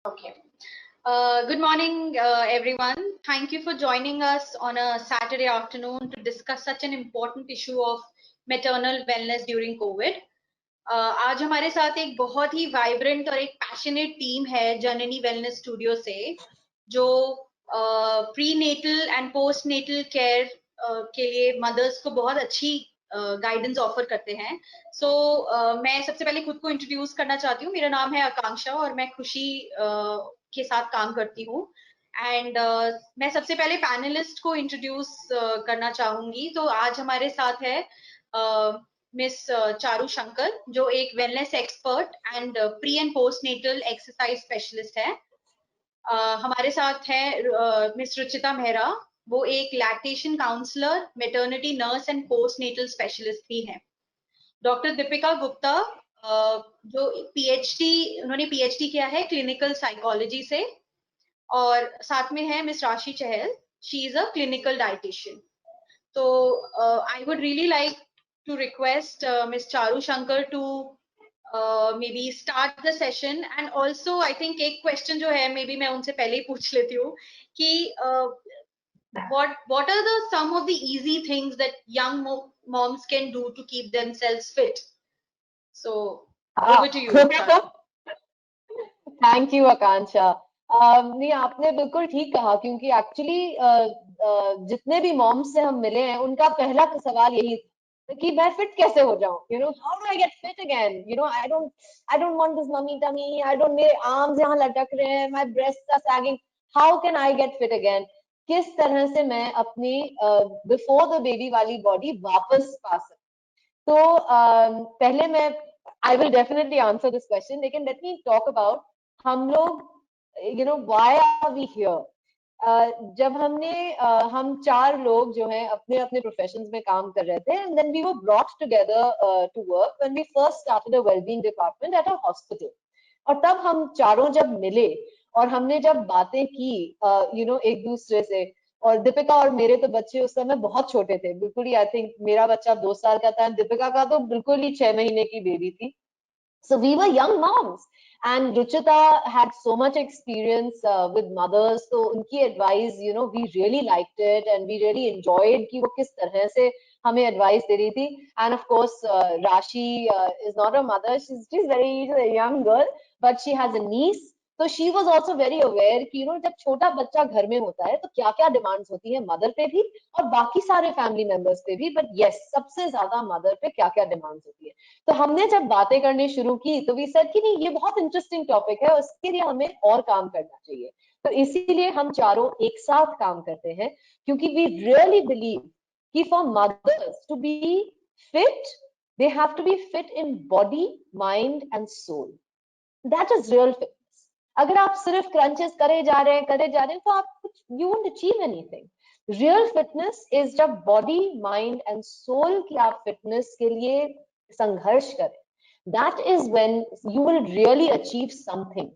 Okay. Good morning, everyone. Thank you for joining us on a Saturday afternoon to discuss such an important issue of maternal wellness during COVID. आज हमारे साथ एक बहुत ही vibrant और एक passionate team है जननी wellness studio से, जो prenatal and postnatal care के लिए मदर्स को बहुत अच्छी गाइडेंस ऑफर करते हैं। मैं सबसे पहले खुद को इंट्रोड्यूस करना चाहती हूँ। मेरा नाम है आकांक्षा और मैं खुशी के साथ काम करती हूँ। एंड मैं सबसे पहले पैनलिस्ट को इंट्रोड्यूस करना चाहूंगी। तो आज हमारे साथ है मिस चारू शंकर, जो एक wellness expert and pre and postnatal exercise specialist है। हमारे साथ है मिस रुचिता मेहरा, वो एक lactation counsellor, maternity nurse and postnatal specialist भी है। डॉक्टर दीपिका गुप्ता, जो उन्होंने पीएचडी किया है क्लिनिकल साइकोलॉजी से, और साथ में है Miss Rashi Chahal, she is a clinical dietitian. तो I would really like to request Ms. Charu Shankar to maybe start the session, and also I think एक question जो है maybe मैं उनसे पहले ही पूछ लेती हूँ कि what are the some of the easy things that young moms can do to keep themselves fit? So over to you, Charu. Thank you Akanksha. नहीं, आपने बिल्कुल ठीक कहा, क्योंकि एक्चुअली जितने भी मॉम्स से हम मिले हैं उनका पहला सवाल यही कि मैं फिट कैसे हो जाऊं, how do I get fit again, I don't want this mummy tummy, I don't, मेरे आर्म्स यहाँ लटक रहे हैं, my breasts are sagging, how can I get fit again, किस तरह से मैं अपनी बिफोर द बेबी वाली बॉडी वापस पा सकूं। तो पहले मैं I will definitely answer this question, लेकिन लेट मी टॉक अबाउट हम लोग, व्हाई आर वी हियर। जब हम चार लोग जो हैं अपने अपने प्रोफेशंस में काम कर रहे थे, and then we were brought together to work when we first started a wellbeing department at a hospital. और तब हम चारों जब मिले और हमने जब बातें की एक दूसरे से, और दीपिका और मेरे तो बच्चे उस समय बहुत छोटे थे, बिल्कुल ही, आई थिंक मेरा बच्चा 2 साल का था, दीपिका का तो बिल्कुल ही 6 महीने की बेबी थी। So we were young moms, and Ruchita had so much experience with mothers. So उनकी advice, we really liked it, and we really enjoyed कि वो किस तरह से हमें advice दे रही थी. And of course, Rashi is not a mother; she's a young girl, but she has a niece. तो she was also very aware कि जब छोटा बच्चा घर में होता है तो क्या क्या डिमांड्स होती है मदर पे भी और बाकी सारे फैमिली मेंबर्स पे भी, बट यस, सबसे ज्यादा मदर पे क्या क्या डिमांड्स होती है। तो हमने जब बातें करनी शुरू की तो वी सेड कि नहीं, ये बहुत इंटरेस्टिंग टॉपिक है, उसके लिए हमें और काम करना चाहिए। तो इसीलिए हम चारों एक साथ काम करते हैं, क्योंकि वी रियली बिलीव कि for mothers to be fit, they have to be fit in body, mind and soul. That is real fitness. अगर आप सिर्फ क्रंचेस करे जा रहे हैं तो आप कुछ, you won't achieve anything. Real fitness is जब बॉडी, माइंड एंड सोल की आप फिटनेस के लिए संघर्ष करें, that is when you will really achieve something,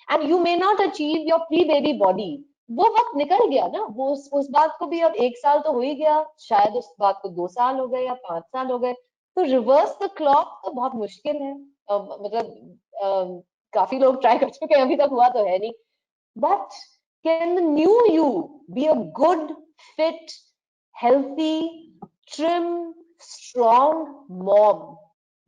and you may not achieve your pre-baby body। वो वक्त निकल गया ना, वो उस बात को भी अब 1 साल तो हो ही गया, शायद उस बात को 2 साल हो गए या 5 साल हो गए। तो रिवर्स द क्लॉक तो बहुत मुश्किल है, मतलब काफी लोग ट्राई कर चुके हैं, अभी तक हुआ तो है नहीं। But can the new you be a good, fit, healthy, trim, strong mom?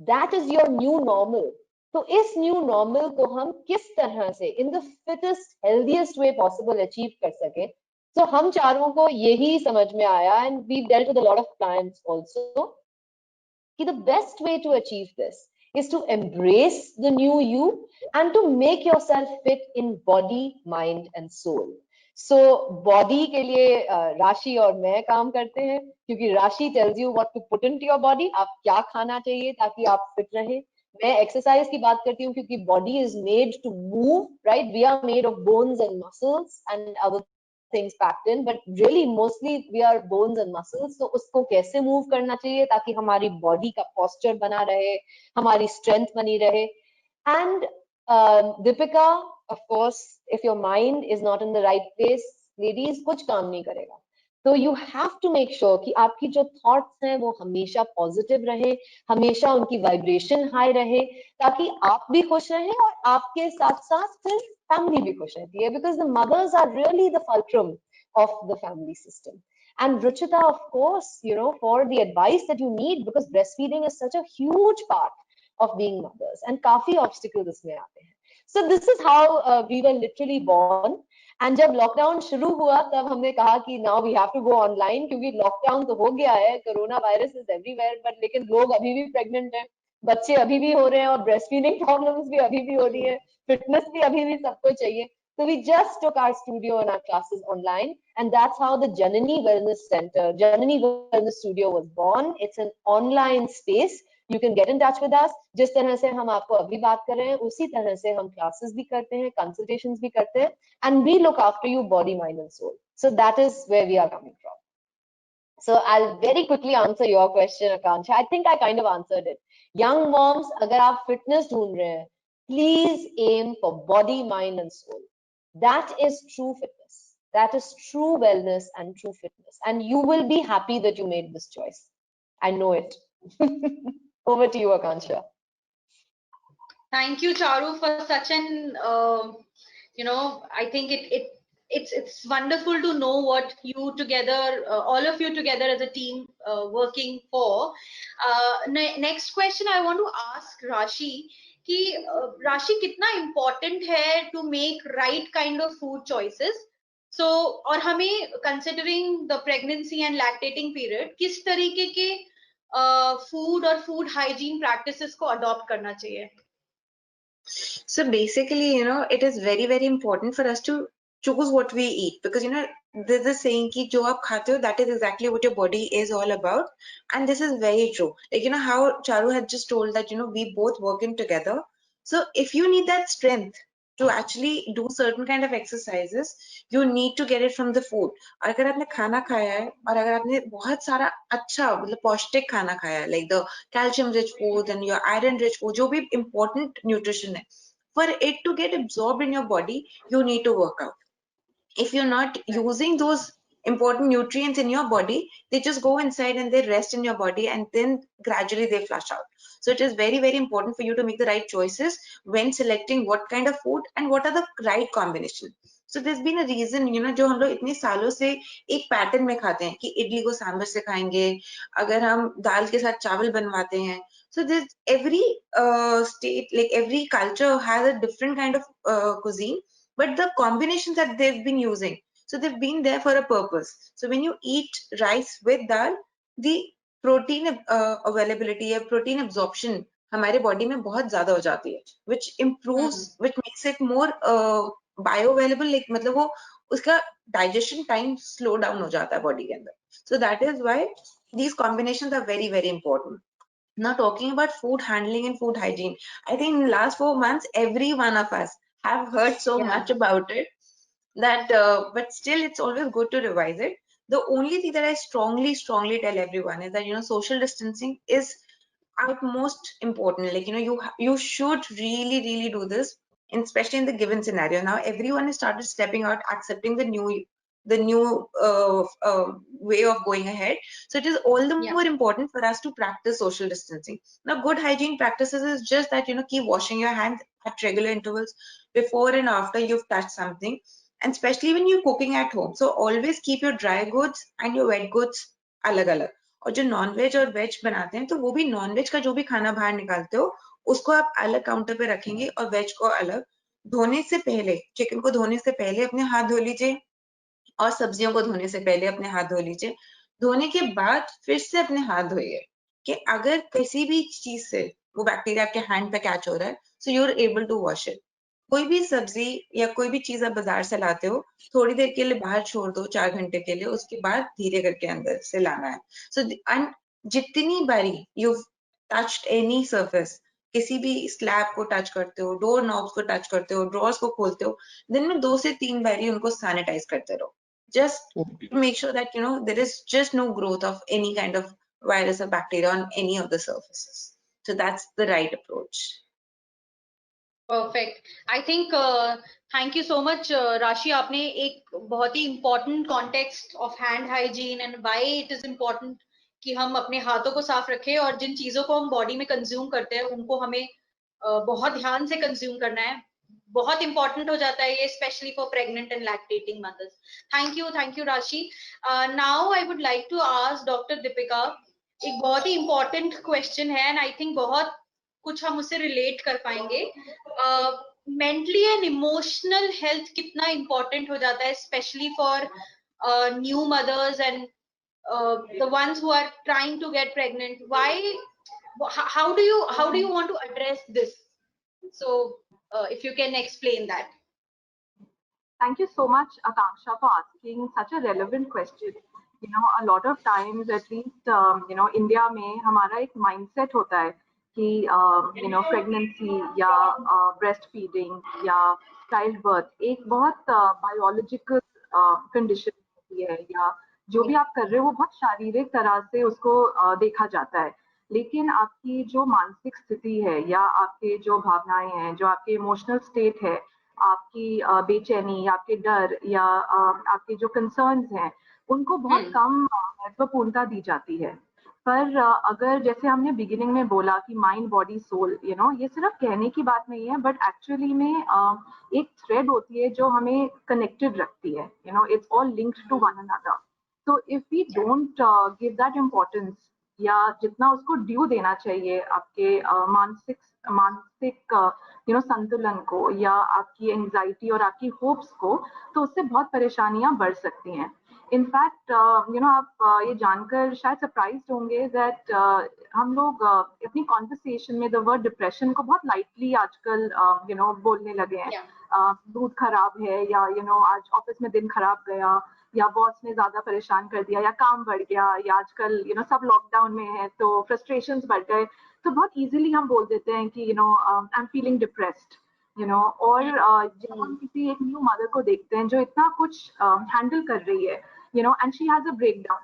That is your new normal। तो इस न्यू नॉर्मल को हम किस तरह से in the fittest, healthiest way possible achieve कर सके, तो हम चारों को यही समझ में आया, and we dealt with a lot of clients also, कि the best way to achieve this is to embrace the new you and to make yourself fit in body, mind and soul। So body के लिए राशि और मैं काम करते हैं, क्योंकि राशि tells you what to put into your body, आप क्या खाना चाहिए ताकि आप फिट रहे। मैं एक्सरसाइज की बात करती हूँ, क्योंकि body is made to move, right? We are made of bones and muscles and other things packed in, but really mostly we are bones and muscles। तो उसको कैसे मूव करना चाहिए ताकि हमारी बॉडी का पोस्चर बना रहे, हमारी स्ट्रेंथ बनी रहे। And Deepika, of course, if your mind is not in the right place, ladies, कुछ काम नहीं करेगा। तो you have to make sure कि आपकी जो thoughts हैं वो हमेशा positive रहे, हमेशा उनकी vibration high रहे, ताकि आप भी खुश रहें और आपके साथ साथ फिर family भी खुश रहती है, because the mothers are really the fulcrum of the family system. And Ruchita, of course, you know, for the advice that you need, because breastfeeding is such a huge part of being mothers, and काफी obstacles इसमें आते हैं. So this is how we were literally born. And जब lockdown शुरू हुआ तब हमने कहा कि now we have to go online, क्योंकि लॉकडाउन तो हो गया है, corona virus is everywhere, but लेकिन लोग अभी भी प्रेग्नेंट हैं, बच्चे अभी भी हो रहे हैं, और ब्रेस्ट फीडिंग प्रॉब्लम्स भी अभी भी हो रही है, फिटनेस भी अभी भी सबको चाहिए. So we just took our studio and our classes online, and that's how the Janani Wellness Center, Janani Wellness Studio was born. It's an online space. You can get in touch with us. जिस तरह से हम आपको अभी बात कर रहे हैं, उसी तरह से हम classes भी करते हैं, consultations भी करते हैं, and we look after you body, mind and soul. So that is where we are coming from. So I'll very quickly answer your question, Akansha. I think I kind of answered it. Young moms, अगर आप fitness ढूंढ रहे हैं, please aim for body, mind and soul. That is true fitness. That is true wellness and true fitness. And you will be happy that you made this choice. I know it. Over to you, Akansha. Thank you, Charu, for such an I think it's wonderful to know what you together, all of you together as a team, working for. Next question I want to ask Rashi कि Rashi कितना important है to make right kind of food choices. So और हमें considering the pregnancy and lactating period किस तरीके के food और food hygiene practices को adopt करना चाहिए? So basically, it is very, very important for us to choose what we eat, because, there's a saying ki jo aap khate ho, that is exactly what your body is all about. And this is very true. Like, how Charu had just told that, we both work in together. So if you need that strength to actually do certain kind of exercises, you need to get it from the food. अगर आपने खाना खाया है और अगर आपने बहुत सारा अच्छा मतलब पौष्टिक खाना खाया है, like the calcium rich food and your iron rich food, जो भी important nutrition है, for it to get absorbed in your body, you need to work out. If you're not using those important nutrients in your body, they just go inside and they rest in your body, and then gradually they flush out. So it is very, very important for you to make the right choices when selecting what kind of food and what are the right combination. So there's been a reason, जो हम लोग इतने सालों से एक pattern में खाते हैं कि इडली को सांभर से खाएंगे, अगर हम दाल के साथ चावल बनवाते हैं. So there's every state, like every culture has a different kind of cuisine, but the combinations that they've been using, so they've been there for a purpose. So when you eat rice with dal, the protein availability या protein absorption हमारे body में बहुत ज़्यादा हो जाती है, which improves, which makes it more bioavailable, like मतलब वो उसका digestion time slow down हो जाता है body के अंदर. So that is why these combinations are very, very important. Now talking about food handling and food hygiene, I think in the last 4 months, every one of us have heard so much about it that, but still it's always good to revise it. The only thing that I strongly tell everyone is that, social distancing is utmost important. Like, you should really do this, especially in the given scenario. Now everyone has started stepping out, accepting the new way of going ahead. So it is all the more important for us to practice social distancing. Now, good hygiene practices is just that, keep washing your hands at regular intervals before and after you've touched something, and especially when you're cooking at home. So always keep your dry goods and your wet goods अलग-अलग. और जो non veg और veg बनाते हैं, तो वो भी non veg का जो भी खाना बाहर निकालते हो, उसको आप अलग काउंटर पे रखेंगे और वेज को अलग. धोने से पहले, चिकन को धोने से पहले अपने हाथ धो लीजिए, और सब्जियों को धोने से पहले अपने हाथ धो लीजिए. धोने के बाद फिर से अपने हाथ धोइए, कि अगर किसी भी चीज से वो बैक्टीरिया आपके हैंड पे कैच हो रहा है, so you are able to wash it. कोई भी सब्जी या कोई भी चीज आप बाजार से लाते हो, थोड़ी देर के लिए बाहर छोड़ दो, 4 घंटे के लिए, उसके बाद धीरे करके अंदर से लाना है. सो जितनी बारी यू टच्ड एनी सरफेस, किसी भी स्लैब को टच करते हो, डोर नॉब्स को टच करते हो, ड्रॉर्स को खोलते हो, दिन में 2 से 3 बारी उनको सैनिटाइज करते रहो, just to make sure that there is just no growth of any kind of virus or bacteria on any of the surfaces. So that's the right approach. Perfect. I think thank you so much Rashi, आपने एक बहुत ही important context of hand hygiene and why it is important कि हम अपने हाथों को साफ रखें, और जिन चीजों को हम बॉडी में कंज्यूम करते हैं उनको हमें बहुत ध्यान से कंज्यूम करना है। बहुत इंपॉर्टेंट हो जाता है ये, specially for pregnant and lactating mothers. Thank you Rashi. Now I would like to ask doctor Deepika, एक बहुत ही इंपॉर्टेंट क्वेश्चन है एंड आई थिंक बहुत कुछ हम उससे रिलेट कर पाएंगे। मेंटली एंड इमोशनल हेल्थ कितना इम्पोर्टेंट हो जाता है, specially for new mothers and the ones who are trying to get pregnant? Why, how do you want to address this? So if you can explain that. Thank you so much, Akanksha, for asking such a relevant question. You know, a lot of times, at least, India में हमारा एक mindset होता है कि pregnancy या breastfeeding या childbirth एक बहुत biological condition होती है, या जो भी आप कर रहे हो वो बहुत शारीरिक तरह से उसको देखा जाता है। लेकिन आपकी जो मानसिक स्थिति है या आपके जो भावनाएं हैं, जो आपके इमोशनल स्टेट है, आपकी बेचैनी, आपके डर या आपके जो कंसर्न्स हैं, उनको बहुत कम महत्वपूर्णता दी जाती है। पर अगर जैसे हमने बिगिनिंग में बोला कि माइंड बॉडी सोल, ये सिर्फ कहने की बात नहीं है, बट एक्चुअली में एक थ्रेड होती है जो हमें कनेक्टेड रखती है। It's all linked to one another. तो if we don't give that importance या जितना उसको ड्यू देना चाहिए आपके मानसिक संतुलन को या आपकी एंजाइटी और आपकी होप्स को, तो उससे बहुत परेशानियां बढ़ सकती हैं। इनफैक्ट आप ये जानकर शायद सरप्राइज्ड होंगे दैट हम लोग अपनी कॉन्वर्सेशन में द वर्ड डिप्रेशन को बहुत लाइटली आजकल बोलने लगे हैं। मूड खराब है, या आज ऑफिस में दिन खराब गया, या बॉस ने ज्यादा परेशान कर दिया, या काम बढ़ गया, या आजकल सब लॉकडाउन में है तो फ्रस्ट्रेशंस बढ़ गए, तो बहुत इजीली हम बोल देते हैं कि आई एम फीलिंग डिप्रेस्ड। और जब हम किसी एक न्यू मदर को देखते हैं जो इतना कुछ हैंडल कर रही है, and she has a breakdown,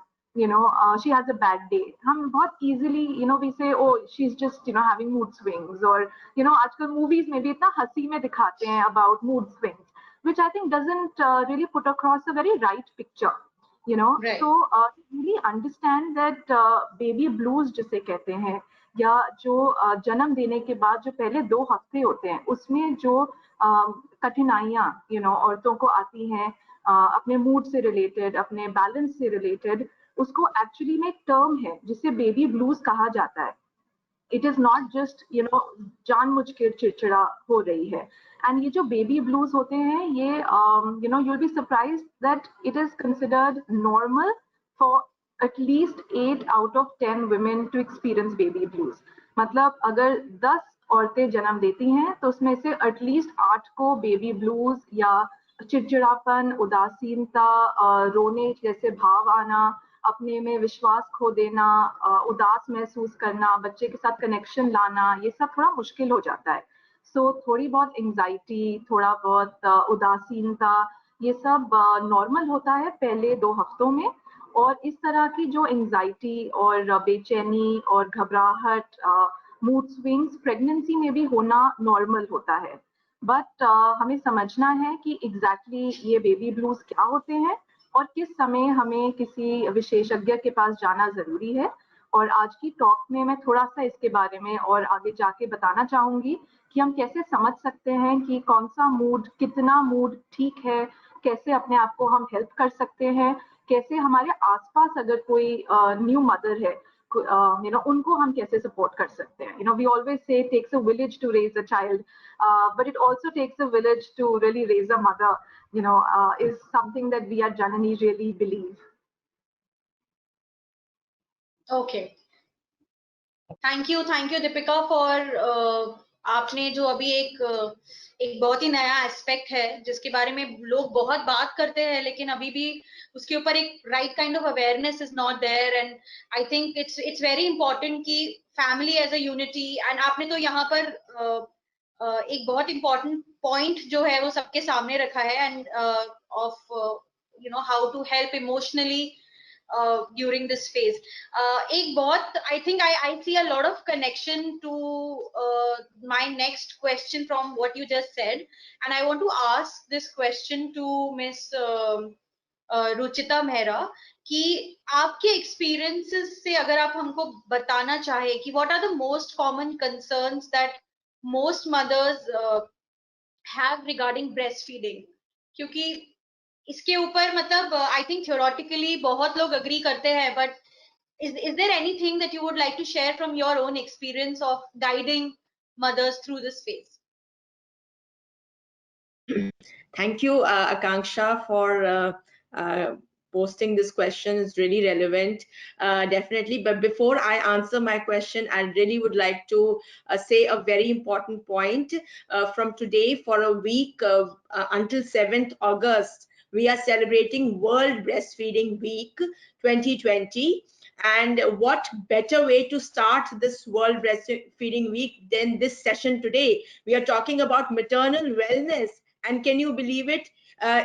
she has a bad day, हम बहुत easily we say, oh, she's just having mood swings, or आजकल movies में भी इतना हंसी में दिखाते हैं about mood swings, which I think doesn't really put across a very right picture. Right. So really understand that baby blues जिसे कहते हैं, या जो जन्म देने के बाद जो पहले 2 हफ्ते होते हैं, उसमें जो कठिनाइयां औरतों को आती हैं अपने मूड से रिलेटेड, अपने बैलेंस से रिलेटेड, उसको एक्चुअली में एक टर्म है जिसे बेबी ब्लूज कहा जाता है। इट इज नॉट जस्ट जानबूझ के चिड़चिड़ा हो रही है। एंड ये जो बेबी ब्लूज होते हैं, ये you will be surprised that it is considered normal for at least 8 out of 10 women to experience baby blues. मतलब अगर 10 औरतें जन्म देती हैं तो उसमें से एटलीस्ट 8 को बेबी ब्लूज या चिड़चिड़ापन, उदासीनता, रोने जैसे भाव आना, अपने में विश्वास खो देना, उदास महसूस करना, बच्चे के साथ कनेक्शन लाना, ये सब थोड़ा मुश्किल हो जाता है। सो थोड़ी बहुत एंजाइटी, थोड़ा बहुत उदासीनता, ये सब नॉर्मल होता है पहले 2 हफ्तों में। और इस तरह की जो एंजाइटी और बेचैनी और घबराहट, मूड स्विंग्स प्रेगनेंसी में भी होना नॉर्मल होता है। बट हमें समझना है कि एग्जैक्टली ये बेबी ब्लूज क्या होते हैं और किस समय हमें किसी विशेषज्ञ के पास जाना जरूरी है। और आज की टॉक में मैं थोड़ा सा इसके बारे में और आगे जाके बताना चाहूंगी कि हम कैसे समझ सकते हैं कि कौन सा मूड, कितना मूड ठीक है, कैसे अपने आप को हम हेल्प कर सकते हैं, कैसे हमारे आसपास अगर कोई न्यू मदर है, उनको हम कैसे सपोर्ट कर सकते हैं। We always say it takes a village to raise a child, but it also takes a village to really raise a mother, is something that we at Janani really believe. Okay. Thank you Deepika for आपने जो अभी एक बहुत ही नया aspect है जिसके बारे में लोग बहुत बात करते हैं, लेकिन अभी भी उसके ऊपर एक right kind of awareness is not there. And I think it's very important कि family as a unity, and आपने तो यहाँ पर एक बहुत इंपॉर्टेंट पॉइंट जो है वो सबके सामने रखा है, and of how to help emotionally during this phase. एक बहुत I think I see a lot of connection to my next question from what you just said, and I want to ask this question to Miss Ruchita Mehra कि आपके experiences से अगर आप हमको बताना चाहे कि what are the most common concerns that most mothers have regarding breastfeeding, क्योंकि इसके ऊपर मतलब I think theoretically बहुत लोग agree करते हैं, but is there anything that you would like to share from your own experience of guiding mothers through this phase? Thank you, Akanksha, for posting this question. It's really relevant, definitely. But before I answer my question, I really would like to say a very important point. From today, for a week until 7th August, we are celebrating World Breastfeeding Week 2020. And what better way to start this World Breastfeeding Week than this session today? We are talking about maternal wellness. And can you believe it?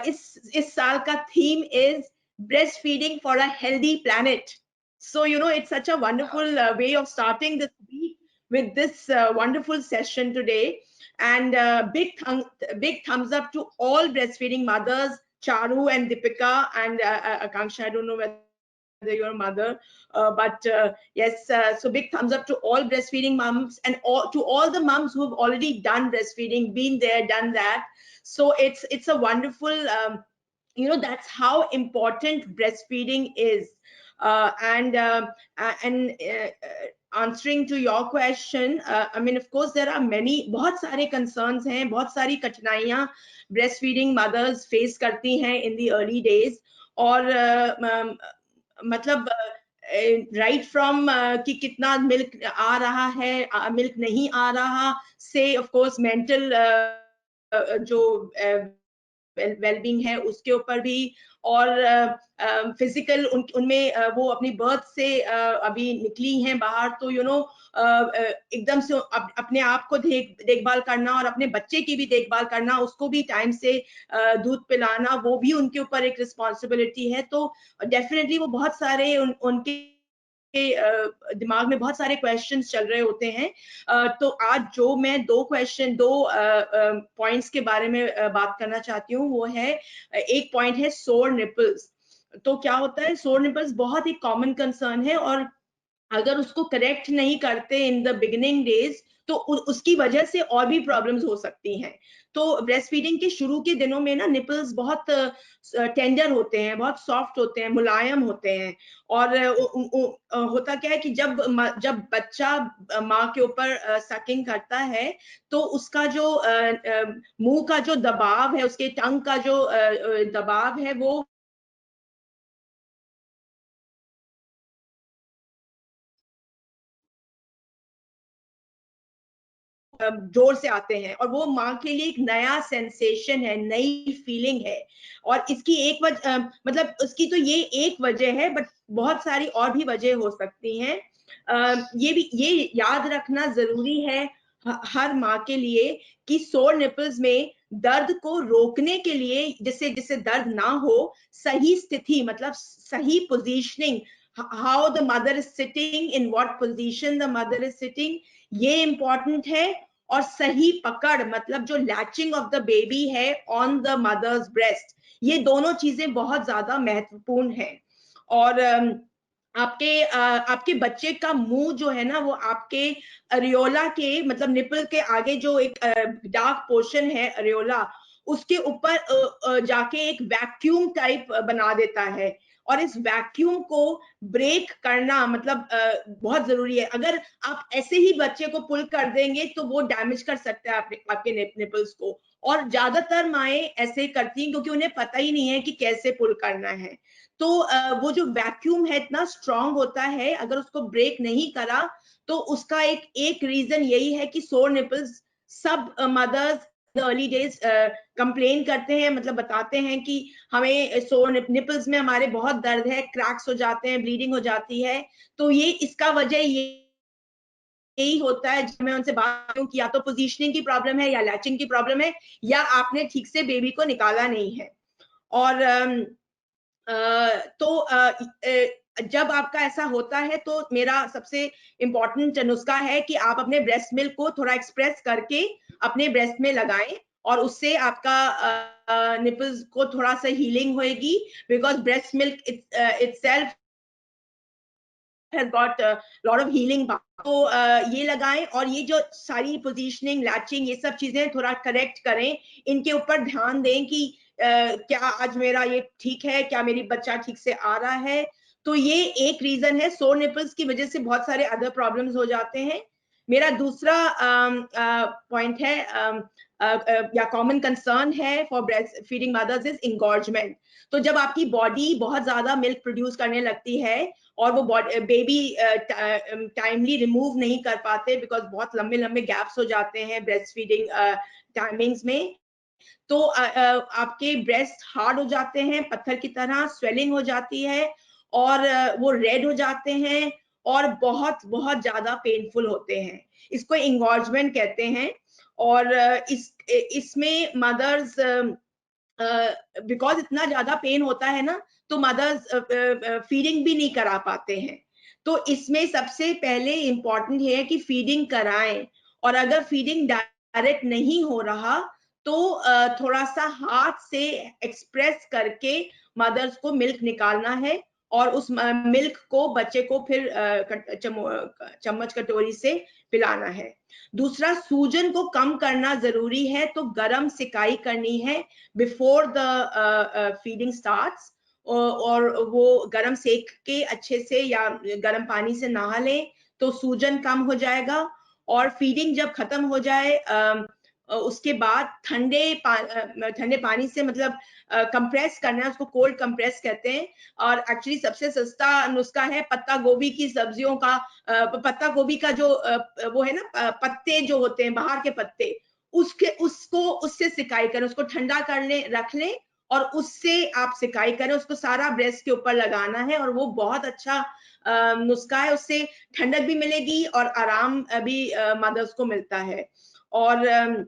इस साल का theme is breastfeeding for a healthy planet. So, you know, it's such a wonderful way of starting this week with this wonderful session today. And big thumbs up to all breastfeeding mothers, Charu and Deepika and Akanksha. I don't know whether you're a mother, but yes, so big thumbs up to all breastfeeding moms and to all the moms who have already done breastfeeding, been there, done that. So it's a wonderful, you know, that's how important breastfeeding is. Answering to your question, I mean, of course, there are many, बहुत सारे concerns हैं, बहुत सारी कठिनाइयाँ breastfeeding mothers face करती हैं in the early days. और मतलब right from कि कितना milk आ रहा है, milk नहीं आ रहा, से of course mental जो वेलबींग है उसके ऊपर भी, और फिजिकल उनमें वो अपनी बर्थ से अभी निकली हैं बाहर, तो यू नो एकदम से अपने आप को देखभाल करना और अपने बच्चे की भी देखभाल करना, उसको भी टाइम से दूध पिलाना, वो भी उनके ऊपर एक रिस्पॉन्सिबिलिटी है. तो डेफिनेटली वो बहुत सारे उनके दिमाग में बहुत सारे क्वेश्चंस चल रहे होते हैं. तो आज जो मैं दो पॉइंट्स के बारे में बात करना चाहती हूँ, वो है, एक पॉइंट है सोर निपल्स. तो क्या होता है, सोर निपल्स बहुत ही कॉमन कंसर्न है, और अगर उसको करेक्ट नहीं करते इन द बिगिनिंग डेज तो उसकी वजह से और भी प्रॉब्लम्स हो सकती हैं. तो ब्रेस्ट फीडिंग के शुरू के दिनों में ना निपल्स बहुत टेंडर होते हैं, बहुत सॉफ्ट होते हैं, मुलायम होते हैं. और होता क्या है कि जब बच्चा माँ के ऊपर सकिंग करता है तो उसका जो मुंह का जो दबाव है, उसके टंग का जो दबाव है, वो जोर से आते हैं, और वो माँ के लिए एक नया सेंसेशन है, नई फीलिंग है. और इसकी एक वजह, मतलब उसकी तो ये एक वजह है, बट बहुत सारी और भी वजह हो सकती हैं. ये याद रखना जरूरी है हर माँ के लिए कि सोर निपल्स में दर्द को रोकने के लिए, जिससे दर्द ना हो, सही स्थिति, मतलब सही positioning, how the mother is sitting, in what position the mother is sitting, ये इम्पोर्टेंट है. और सही पकड़, मतलब जो लैचिंग ऑफ द बेबी है ऑन द मदर्स ब्रेस्ट, ये दोनों चीजें बहुत ज्यादा महत्वपूर्ण है. और आपके बच्चे का मुंह जो है ना, वो आपके अरियोला के, मतलब निपल के आगे जो एक डार्क पोर्शन है अरियोला, उसके ऊपर जाके एक वैक्यूम टाइप बना देता है. और इस वैक्यूम को ब्रेक करना मतलब बहुत जरूरी है. अगर आप ऐसे ही बच्चे को पुल कर देंगे तो वो डैमेज कर सकता है आपके निपल्स को. और ज्यादातर माएं ऐसे ही करती हैं क्योंकि उन्हें पता ही नहीं है कि कैसे पुल करना है. तो वो जो वैक्यूम है इतना स्ट्रांग होता है, अगर उसको ब्रेक नहीं करा तो उसका एक रीजन यही है कि सोर निपल्स, सब मदर्स अर्ली डेज कंप्लेन करते हैं, मतलब बताते हैं कि हमें सोर निपल्स में हमारे बहुत दर्द है, क्रैक्स हो जाते हैं, ब्लीडिंग हो जाती है. तो ये इसका वजह यही होता है. जब मैं उनसे बात करूं कि या तो पोजीशनिंग की प्रॉब्लम है, या लैचिंग की प्रॉब्लम है, या आपने ठीक से बेबी को निकाला नहीं है. और तो जब आपका ऐसा होता है तो मेरा सबसे इम्पोर्टेंट नुस्खा है कि आप अपने ब्रेस्ट मिल्क को थोड़ा एक्सप्रेस करके अपने ब्रेस्ट में लगाएं, और उससे आपका निपल्स को थोड़ा सा हीलिंग होएगी, because breast milk itself has got a lot of healing power. तो ये लगाएं, और ये जो सारी पोजीशनिंग, लैचिंग, ये सब चीजें थोड़ा करेक्ट करें, इनके ऊपर ध्यान दें कि क्या आज मेरा ये ठीक है, क्या मेरी बच्चा ठीक से आ रहा है। तो ये एक रीजन है, सोर निपल्स की वजह से बहुत सारे अदर प्रॉब्लम्स हो जाते हैं। मेरा दूसरा पॉइंट है या कॉमन कंसर्न है for breast feeding mothers is engorgement. तो जब आपकी बॉडी बहुत ज्यादा मिल्क प्रोड्यूस करने लगती है और वो बेबी टाइमली रिमूव नहीं कर पाते, बिकॉज बहुत लंबे लंबे गैप्स हो जाते हैं ब्रेस्ट फीडिंग टाइमिंग्स में, तो आपके ब्रेस्ट हार्ड हो जाते हैं, पत्थर की तरह स्वेलिंग हो जाती है, और वो रेड हो जाते हैं और बहुत बहुत ज्यादा पेनफुल होते हैं। इसको इंगॉर्जमेंट कहते हैं। और इसमें मदर्स बिकॉज इतना ज्यादा पेन होता है ना, तो मदर्स फीडिंग भी नहीं करा पाते हैं। तो इसमें सबसे पहले इम्पॉर्टेंट है कि फीडिंग कराएं, और अगर फीडिंग डायरेक्ट नहीं हो रहा तो थोड़ा सा हाथ से एक्सप्रेस करके मदर्स को मिल्क निकालना है, और उस मिल्क को बच्चे को फिर चम्मच कटोरी से पिलाना है। दूसरा, सूजन को कम करना जरूरी है, तो गरम सिकाई करनी है बिफोर द फीडिंग स्टार्ट्स, और वो गरम सेक के अच्छे से या गरम पानी से नहा लें तो सूजन कम हो जाएगा। और फीडिंग जब खत्म हो जाए उसके बाद ठंडे पानी से, मतलब कंप्रेस करना है उसको, कोल्ड कंप्रेस कहते हैं। और एक्चुअली सबसे सस्ता नुस्खा है पत्ता गोभी की सब्जियों का, पत्ता गोभी का जो वो है ना, पत्ते जो होते हैं बाहर के पत्ते, उससे सिकाई करें, उसको ठंडा कर ले, रख लें, और उससे आप सिकाई करें, उसको सारा ब्रेस्ट के ऊपर लगाना है, और वो बहुत अच्छा नुस्खा है। उससे ठंडक भी मिलेगी और आराम भी मदर्स को मिलता है। और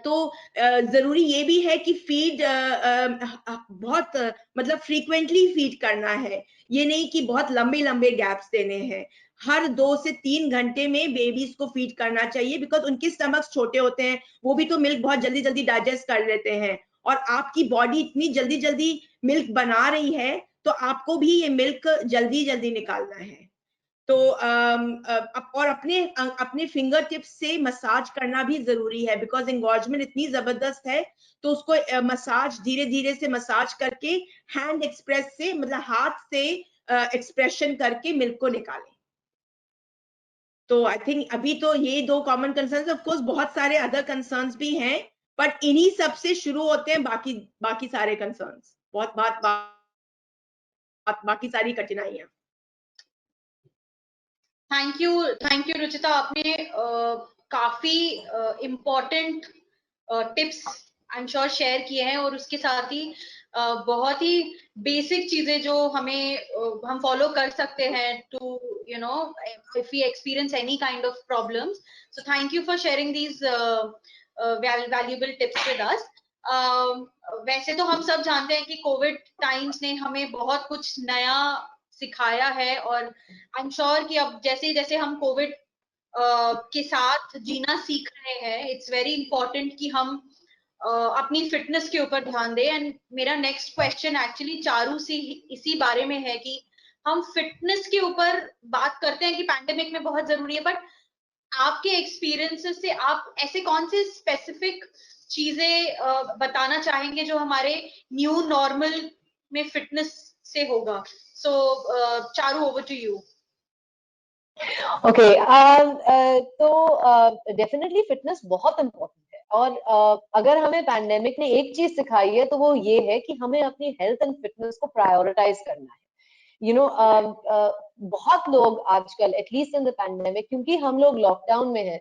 तो जरूरी ये भी है कि फीड बहुत मतलब फ्रीक्वेंटली फीड करना है, ये नहीं कि बहुत लंबे लंबे गैप्स देने हैं। हर 2 से 3 घंटे में बेबीज को फीड करना चाहिए, बिकॉज उनके स्टमक्स छोटे होते हैं, वो भी तो मिल्क बहुत जल्दी जल्दी डाइजेस्ट कर लेते हैं, और आपकी बॉडी इतनी जल्दी जल्दी मिल्क बना रही है, तो आपको भी ये मिल्क जल्दी जल्दी निकालना है। तो और अपने फिंगर टिप्स से मसाज करना भी जरूरी है, बिकॉज इंगॉर्जमेंट इतनी जबरदस्त है, तो उसको मसाज धीरे धीरे से मसाज करके, हैंड एक्सप्रेस से, मतलब हाथ से एक्सप्रेशन करके मिल्क को निकालें। तो आई थिंक अभी तो ये 2 कॉमन कंसर्न्स, ऑफ कोर्स बहुत सारे अदर कंसर्न्स भी हैं, बट इन्हीं सब से शुरू होते हैं बाकी सारे कंसर्न्स, बाकी सारी कठिनाइयां। थैंक यू रुचिता, आपने काफी important tips I am sure share किए हैं, और उसके साथ ही बहुत ही बेसिक चीजें जो हम फॉलो कर सकते हैं to if we experience any kind of problems. So thank you for sharing these valuable tips with us. वैसे तो हम सब जानते हैं कि कोविड टाइम्स ने हमें बहुत कुछ नया सिखाया है, और आई एम श्योर कि अब जैसे जैसे हम कोविड के साथ जीना सीख रहे हैं, इट्स वेरी इंपॉर्टेंट कि हम अपनी फिटनेस के ऊपर ध्यान दें। एंड मेरा नेक्स्ट क्वेश्चन एक्चुअली चारू से इसी बारे में है कि हम फिटनेस के ऊपर बात करते हैं कि पैंडेमिक में बहुत जरूरी है, बट आपके एक्सपीरियंसेस से आप ऐसे कौन से स्पेसिफिक चीजें बताना चाहेंगे जो हमारे न्यू नॉर्मल में फिटनेस से होगा? So Charu, over to you. Okay, तो डेफिनेटली फिटनेस बहुत इम्पोर्टेंट है, और अगर हमें पैंडेमिक ने एक चीज सिखाई है तो वो ये है कि हमें अपनी हेल्थ एंड फिटनेस को प्रायोरिटाइज करना है। बहुत लोग आजकल, एटलीस्ट इन द पैंडेमिक, क्योंकि हम लोग लॉकडाउन में हैं,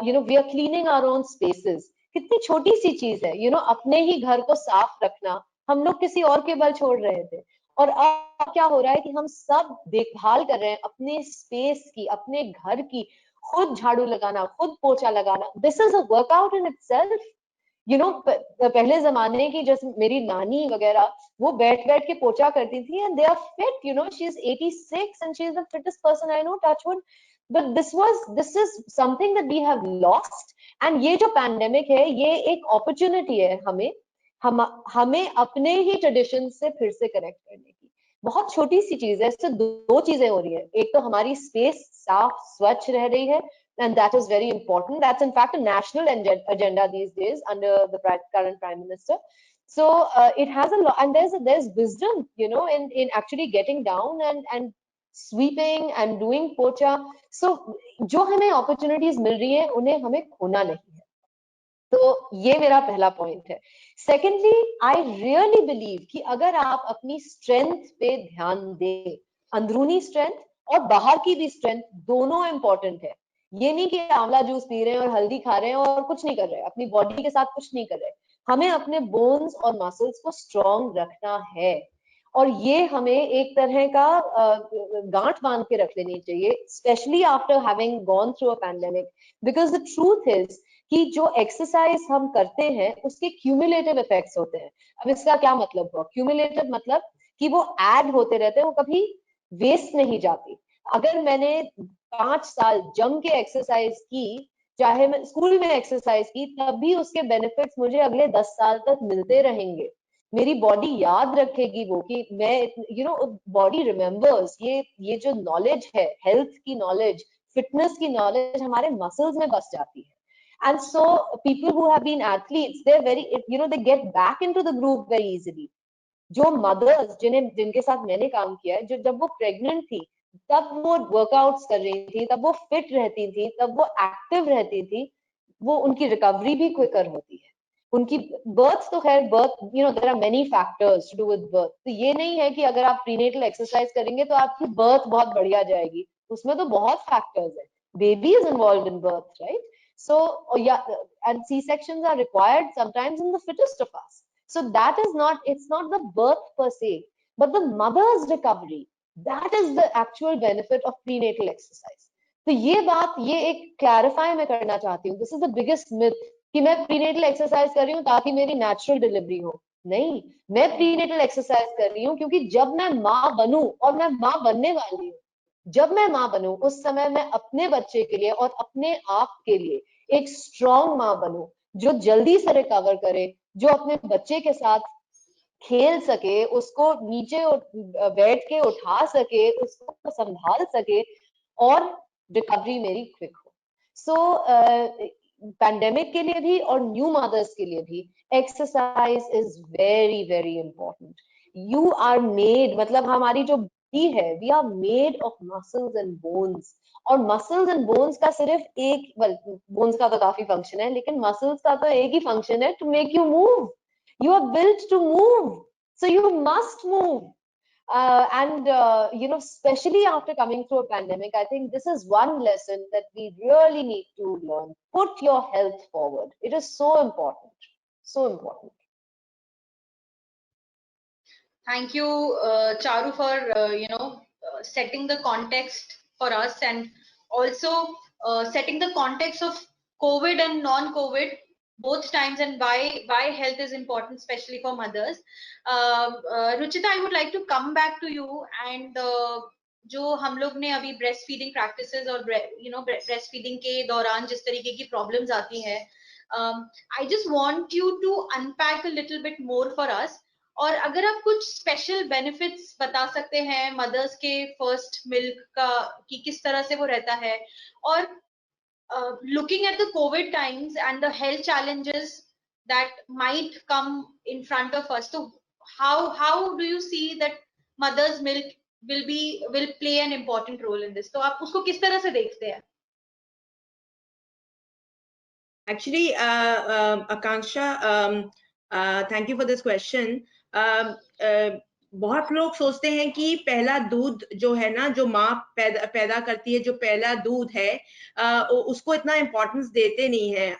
we are cleaning our own spaces. कितनी छोटी सी चीज है, अपने ही घर को साफ रखना हम लोग किसी और के बल छोड़ रहे थे, और अब क्या हो रहा है कि हम सब देखभाल कर रहे हैं अपने स्पेस की, अपने घर की। खुद झाड़ू लगाना, खुद पोछा लगाना, this is a workout in itself. पहले जमाने की जैसे मेरी नानी वगैरह वो बैठ बैठ के पोछा करती थी and they are fit, she is 86 and she is the fittest person I know, touch wood. But this is something that we have lost. And ये जो पैंडेमिक है ये एक अपॉर्चुनिटी है हमें अपने ही ट्रेडिशन से फिर से कनेक्ट करने की. बहुत छोटी सी चीज है, इससे दो चीजें हो रही है. एक तो हमारी स्पेस साफ स्वच्छ रह रही है, and that is very important. That's in fact a national agenda these days under the current Prime Minister. So it has a lot, and there's wisdom, in actually getting down and sweeping and doing pocha. So जो हमें opportunities मिल रही है उन्हें हमें खोना नहीं है. तो ये मेरा पहला पॉइंट है. सेकेंडली, आई रियली बिलीव कि अगर आप अपनी स्ट्रेंथ पे ध्यान दें, अंदरूनी स्ट्रेंथ और बाहर की भी स्ट्रेंथ, दोनों इंपॉर्टेंट है. ये नहीं कि आंवला जूस पी रहे हैं और हल्दी खा रहे हैं और कुछ नहीं कर रहे हैं, अपनी बॉडी के साथ कुछ नहीं कर रहे. हमें अपने बोन्स और मसल्स को स्ट्रॉन्ग रखना है और ये हमें एक तरह का गांठ बांध के रख लेनी चाहिए, specially after having gone through a pandemic. Because the truth is कि जो एक्सरसाइज हम करते हैं उसके क्यूमुलेटिव इफेक्ट्स होते हैं. अब इसका क्या मतलब हुआ? क्यूमुलेटिव मतलब कि वो ऐड होते रहते हैं, वो कभी वेस्ट नहीं जाती. अगर मैंने 5 साल जम के एक्सरसाइज की, चाहे मैं स्कूल में एक्सरसाइज की, तब भी उसके बेनिफिट्स मुझे अगले 10 साल तक मिलते रहेंगे. मेरी बॉडी याद रखेगी वो कि मैं बॉडी रिमेम्बर्स. ये जो नॉलेज है, हेल्थ की नॉलेज, फिटनेस की नॉलेज हमारे मसल्स में बस जाती है. And so people who have been athletes, they're very, they get back into the groove very easily. जो mothers जिनके साथ मैंने काम किया है, जब वो pregnant थी तब वो वर्कआउट्स कर रही थी, तब वो फिट रहती थी, तब वो एक्टिव रहती थी, वो उनकी रिकवरी भी क्विकर होती है. उनकी बर्थ तो खैर there are many factors to do with birth. तो ये नहीं है कि अगर आप प्रीनेटल एक्सरसाइज करेंगे तो आपकी बर्थ बहुत बढ़िया जाएगी. उसमें तो बहुत फैक्टर्स है. Baby is involved in birth, right? So and C-sections are required sometimes in the fittest of us. So it's not the birth per se, but the mother's recovery. That is the actual benefit of prenatal exercise. तो ये एक clarify मैं करना चाहती हूँ. This is the biggest myth कि मैं prenatal exercise कर रही हूँ ताकि मेरी नेचुरल डिलीवरी हो. नहीं, मैं प्रीनेटल एक्सरसाइज कर रही हूँ क्योंकि जब मैं माँ बनूं, और मैं माँ बनने वाली हूँ, जब मैं माँ बनूं उस समय मैं अपने बच्चे के लिए और अपने आप के लिए एक स्ट्रॉन्ग माँ बनूं, जो जल्दी से रिकवर करे, जो अपने बच्चे के साथ खेल सके, उसको नीचे बैठ के उठा सके, उसको संभाल सके और रिकवरी मेरी क्विक हो. सो पैंडेमिक के लिए भी और न्यू मदर्स के लिए भी exercise is very very important. You are made, मतलब हमारी जो बॉडी है, we are made of muscles and bones. और मसल्स एंड बोन्स का सिर्फ एक, बोन्स का तो काफी फंक्शन है, लेकिन मसल्स का तो एक ही फंक्शन है, to make you move. You are built to move, so you must move. And especially after coming through a pandemic, I think this is one lesson that we really need to learn. Put your health forward. It is so important, so important. Thank you, Charu, for setting the context for us, and also setting the context of COVID and non-COVID both times, and why health is important, especially for mothers. Ruchita, I would like to come back to you, and जो हम लोग ने अभी breast feeding practices और breast feeding के दौरान जिस तरीके की प्रॉब्लम्स आती हैं, I just want you to unpack a little bit more for us. और अगर आप कुछ स्पेशल बेनिफिट्स बता सकते हैं मदर्स के फर्स्ट मिल्क का, कि किस तरह से वो रहता है, और looking at the COVID times and the health challenges that might come in front of us, so how do you see that mother's milk will play an important role in this? तो आप उसको किस तरह से देखते हैं? Actually, Akanksha, thank you for this question. बहुत लोग सोचते हैं कि पहला दूध जो है ना, जो माँ पैदा करती है, जो पहला दूध है, उसको इतना इम्पोर्टेंस देते नहीं है.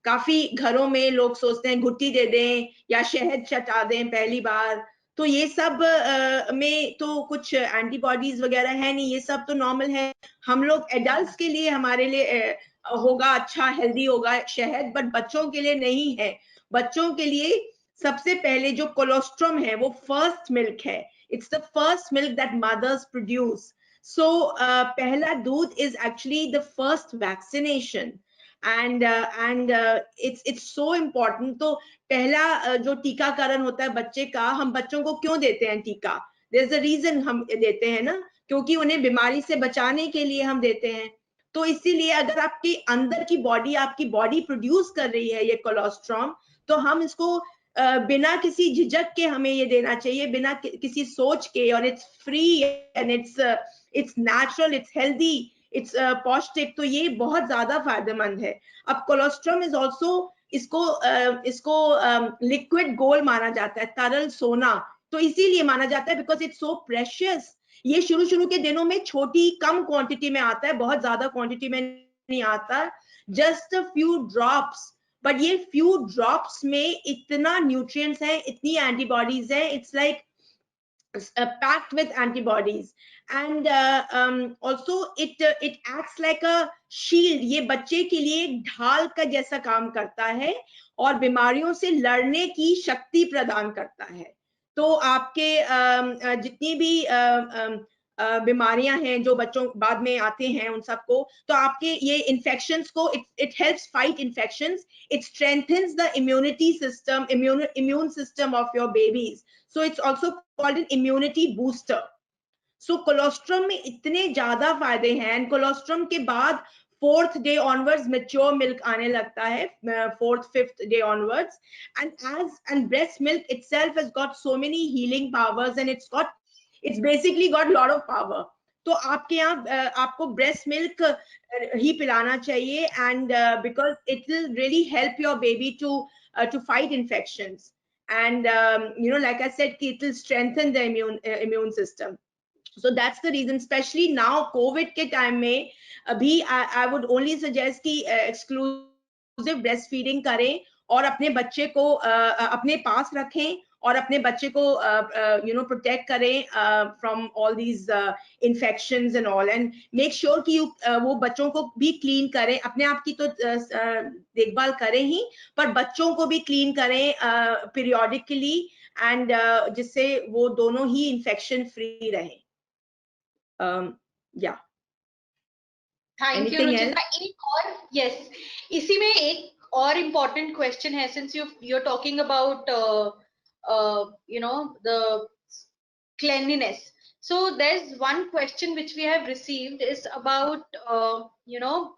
काफी घरों में लोग सोचते हैं घुट्टी दे दें या शहद चटा दें पहली बार. तो ये सब में तो कुछ एंटीबॉडीज वगैरह है नहीं, ये सब तो नॉर्मल है. हम लोग एडल्ट्स के लिए, हमारे लिए होगा अच्छा, हेल्दी होगा शहद, बट बच्चों के लिए नहीं है. बच्चों के लिए सबसे पहले जो कोलोस्ट्रम है वो फर्स्ट मिल्क है. It's the first milk that mothers produce. So pehla doodh is actually the first vaccination, and it's so important. तो पहला जो टीकाकरण होता है बच्चे का, हम बच्चों को क्यों देते हैं टीका? There's a reason हम देते हैं ना, क्योंकि उन्हें बीमारी से बचाने के लिए हम देते हैं. तो इसीलिए अगर आपकी अंदर की बॉडी, आपकी बॉडी प्रोड्यूस कर रही है ये कोलोस्ट्रम, तो हम इसको बिना किसी झिझक के हमें ये देना चाहिए, बिना किसी सोच के. और it's free and it's natural, it's healthy, it's पौष्टिक. तो ये बहुत ज्यादा फायदेमंद है. अब कोलोस्ट्रम इज ऑल्सो, इसको लिक्विड गोल्ड माना जाता है, तरल सोना. तो इसीलिए माना जाता है बिकॉज इट्स सो प्रेशियस. ये शुरू के दिनों में छोटी कम क्वांटिटी में आता है, बहुत ज्यादा क्वांटिटी में नहीं आता, just a few drops. But ये फ्यू ड्रॉप्स में इतना न्यूट्रिएंट्स है, इतनी एंटीबॉडीज है, it's like packed with antibodies. And also it acts like a shield. ये बच्चे के लिए ढाल का जैसा काम करता है और बीमारियों से लड़ने की शक्ति प्रदान करता है. तो आपके जितनी भी बीमारियां हैं जो बच्चों बाद में आते हैं उन सबको, तो आपके ये इन्फेक्शंस को, it helps fight infections, it strengthens the immunity system, immune system of your babies. So it's also called an immunity booster. So colostrum में इतने ज्यादा फायदे हैं. एंड colostrum के बाद 4th day onwards mature milk आने लगता है, 4th 5th day onwards. And breast milk itself has got so many healing powers, and it's basically got a lot of power. तो आपके यहाँ आपको breast milk ही पिलाना चाहिए, and because it will really help your baby to fight infections. And you know, like I said, it will strengthen the immune system. So that's the reason, especially now COVID के time में अभी I would only suggest कि exclusive breastfeeding करें और अपने बच्चे को अपने पास रखें और अपने बच्चे को you know, protect करें from all these infections and all, and make sure कि वो बच्चों को भी clean करें. अपने आप की तो देखभाल करें ही, पर बच्चों को भी clean करें periodically, and जिससे वो दोनों ही infection free रहें. Yeah. Thank you Ruchita. एक और, यस, इसी में एक और इम्पोर्टेंट क्वेश्चन है, since you're talking about you know, the cleanliness. So there's one question which we have received is about you know,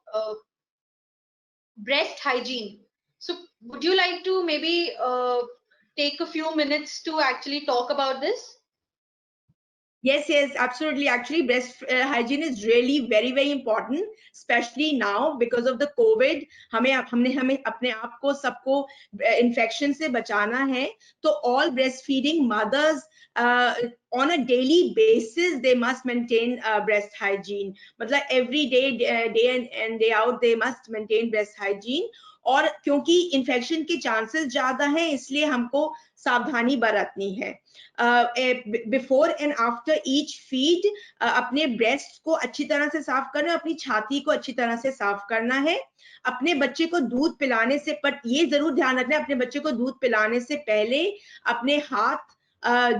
breast hygiene. So would you like to maybe take a few minutes to actually talk about this? Yes, absolutely. Actually, breast hygiene is really very, very important, especially now because of the COVID. हमें अपने आप को सबको infection से बचाना है. तो all breastfeeding mothers on a daily basis they must maintain breast hygiene. मतलब every day, day in and day out, they must maintain breast hygiene. और क्योंकि इन्फेक्शन के चांसेस ज्यादा हैं, इसलिए हमको सावधानी बरतनी है. Before and after each feed अपने ब्रेस्ट को अच्छी तरह से साफ करना, अपनी छाती को अच्छी तरह से साफ करना है. अपने बच्चे को दूध पिलाने से, पर ये जरूर ध्यान रखना है, अपने बच्चे को दूध पिलाने से पहले अपने हाथ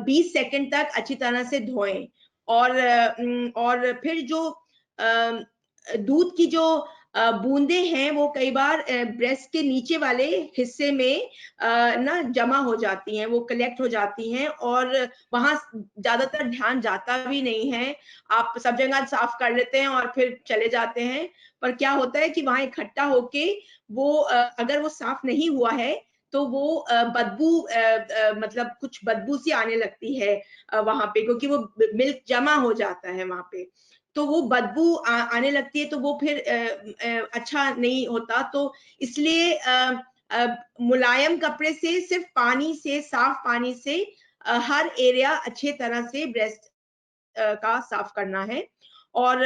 20 सेकंड तक अच्छी तरह से धोएं. और फिर जो दूध की जो बूंदे हैं वो कई बार ब्रेस्ट के नीचे वाले हिस्से में ना जमा हो जाती हैं, वो कलेक्ट हो जाती हैं, और वहां ज्यादातर ध्यान जाता भी नहीं है. आप सब जगह साफ कर लेते हैं और फिर चले जाते हैं, पर क्या होता है कि वहां इकट्ठा होके वो अगर वो साफ नहीं हुआ है तो वो बदबू मतलब कुछ बदबू सी आने लगती है वहां पे, क्योंकि वो मिल्क जमा हो जाता है वहां पे. तो वो बदबू आने लगती है, तो वो फिर अच्छा नहीं होता. तो इसलिए मुलायम कपड़े से, सिर्फ पानी से, साफ पानी से हर एरिया अच्छे तरह से ब्रेस्ट का साफ करना है. और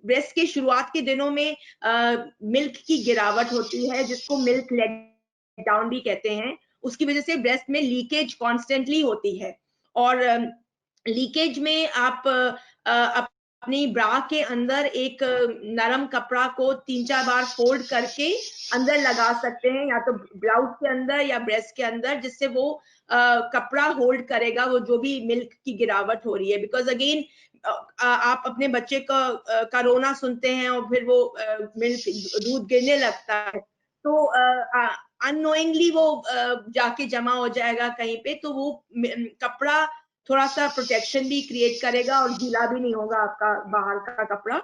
ब्रेस्ट के शुरुआत के दिनों में मिल्क की गिरावट होती है, जिसको मिल्क लेट डाउन भी कहते हैं. उसकी वजह से ब्रेस्ट में लीकेज कॉन्स्टेंटली होती है, और लीकेज में आप अपनी ब्रा के अंदर एक नरम कपड़ा को 3-4 बार फोल्ड करके अंदर लगा सकते हैं, या तो ब्लाउज के अंदर या ब्रेस्ट के अंदर, जिससे वो कपड़ा होल्ड करेगा वो जो भी मिल्क की गिरावट हो रही है। बिकॉज अगेन आप अपने बच्चे का रोना सुनते हैं और फिर वो मिल्क दूध गिरने लगता है, तो अननोइंगली वो जाके जमा हो जाएगा कहीं पे, तो वो कपड़ा थोड़ा सा प्रोटेक्शन भी क्रिएट करेगा और गीला भी नहीं होगा आपका बाहर का कपड़ा।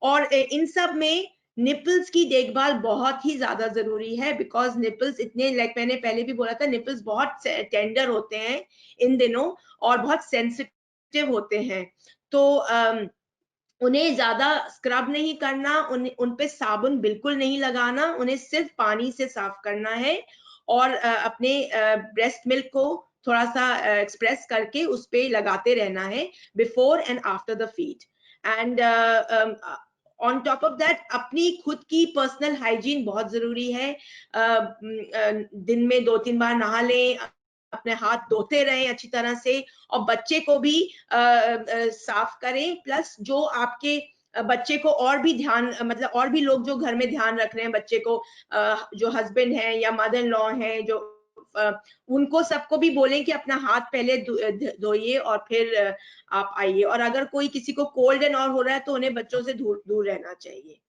और इन सब में निपल्स की देखभाल बहुत ही ज्यादा जरूरी है, बिकॉज निपल्स इतने, लाइक मैंने पहले भी बोला था, निपल्स बहुत टेंडर होते हैं इन दिनों और बहुत सेंसिटिव होते हैं। तो उन्हें ज्यादा स्क्रब नहीं करना, उन पे साबुन बिल्कुल नहीं लगाना, उन्हें सिर्फ पानी से साफ करना है, और अपने ब्रेस्ट मिल्क को थोड़ा सा एक्सप्रेस करके उस पे लगाते रहना है before and after the feed. And on top of that अपनी खुद की पर्सनल हाइजीन बहुत जरूरी है। दिन में 2-3 बार नहा लें, अपने हाथ धोते रहें अच्छी तरह से, और बच्चे को भी साफ करें। प्लस जो आपके बच्चे को और भी ध्यान, मतलब और भी लोग जो घर में ध्यान रख रहे हैं बच्चे को, जो हस्बैंड है या मदर इन लॉ है, जो उनको सबको भी बोलें कि अपना हाथ पहले धोइए और फिर आप आइए। और अगर कोई किसी को कोल्ड एंड और हो रहा है तो उन्हें बच्चों से दूर रहना चाहिए।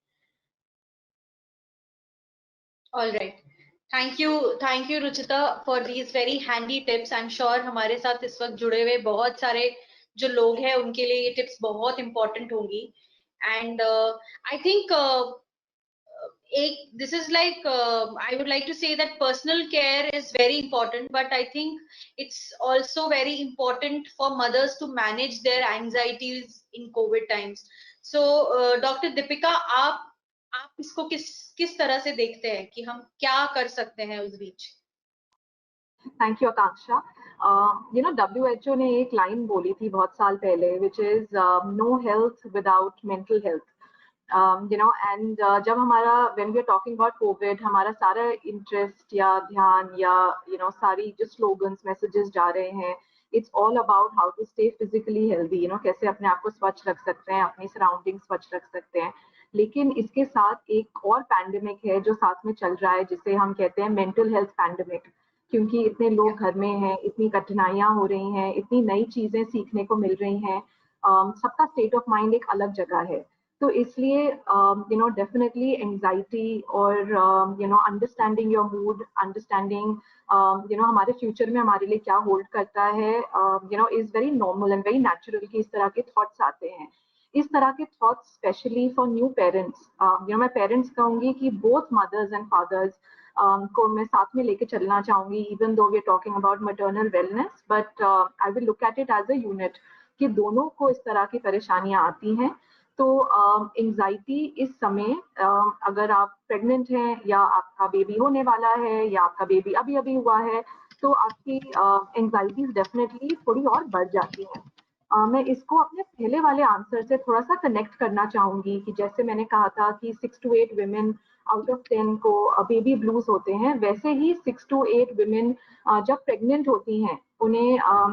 All right. Thank you Ruchita for these very handy tips. I'm sure हमारे साथ इस वक्त जुड़े हुए बहुत सारे जो लोग हैं उनके लिए ये tips बहुत important होंगी। And I think this is like I would like to say that personal care is very important, but I think it's also very important for mothers to manage their anxieties in COVID times. So Dr. Deepika, आप इसको किस तरह से देखते हैं कि हम क्या कर सकते हैं उस बीच? Thank you Akanksha. You know WHO ने एक लाइन बोली थी बहुत साल पहले, which is no health without mental health. You know and जब हमारा when we are talking about Covid, हमारा सारा इंटरेस्ट या ध्यान या यू नो सारी जो स्लोगन्स मैसेजेस जा रहे हैं, it's all about how to stay physically healthy, you know कैसे अपने आप को स्वच्छ रख सकते हैं, अपनी सराउंडिंग स्वच्छ रख सकते हैं। लेकिन इसके साथ एक और पैंडेमिक है जो साथ में चल रहा है, जिसे हम कहते हैं मेंटल हेल्थ पैंडेमिक, क्योंकि इतने लोग घर में हैं, इतनी कठिनाइयां हो रही हैं, इतनी नई चीजें सीखने को मिल रही हैं, सबका स्टेट ऑफ माइंड एक अलग जगह है। तो इसलिए यू नो डेफिनेटली एंजाइटी और you know understanding your mood, understanding you know हमारे फ्यूचर में हमारे लिए क्या होल्ड करता है, you know is very normal and very natural कि इस तरह के थॉट्स आते हैं। इस तरह के thoughts specially for new parents, you know मैं पेरेंट्स कहूंगी कि बोथ मदर्स एंड फादर्स को मैं साथ में लेके चलना चाहूंगी, even though we are talking about maternal wellness, but I will look at it as a unit कि दोनों को इस तरह की परेशानियां आती हैं। तो एंजाइटी इस समय, अगर आप प्रेग्नेंट हैं या आपका बेबी होने वाला है या आपका बेबी अभी अभी हुआ है, तो आपकी एंजाइटीज डेफिनेटली थोड़ी और बढ़ जाती हैं। मैं इसको अपने पहले वाले आंसर से थोड़ा सा कनेक्ट करना चाहूंगी कि जैसे मैंने कहा था कि 6 to 8 women आउट ऑफ 10 को बेबी ब्लूज होते हैं, वैसे ही 6 to 8 women जब प्रेग्नेंट होती हैं उन्हें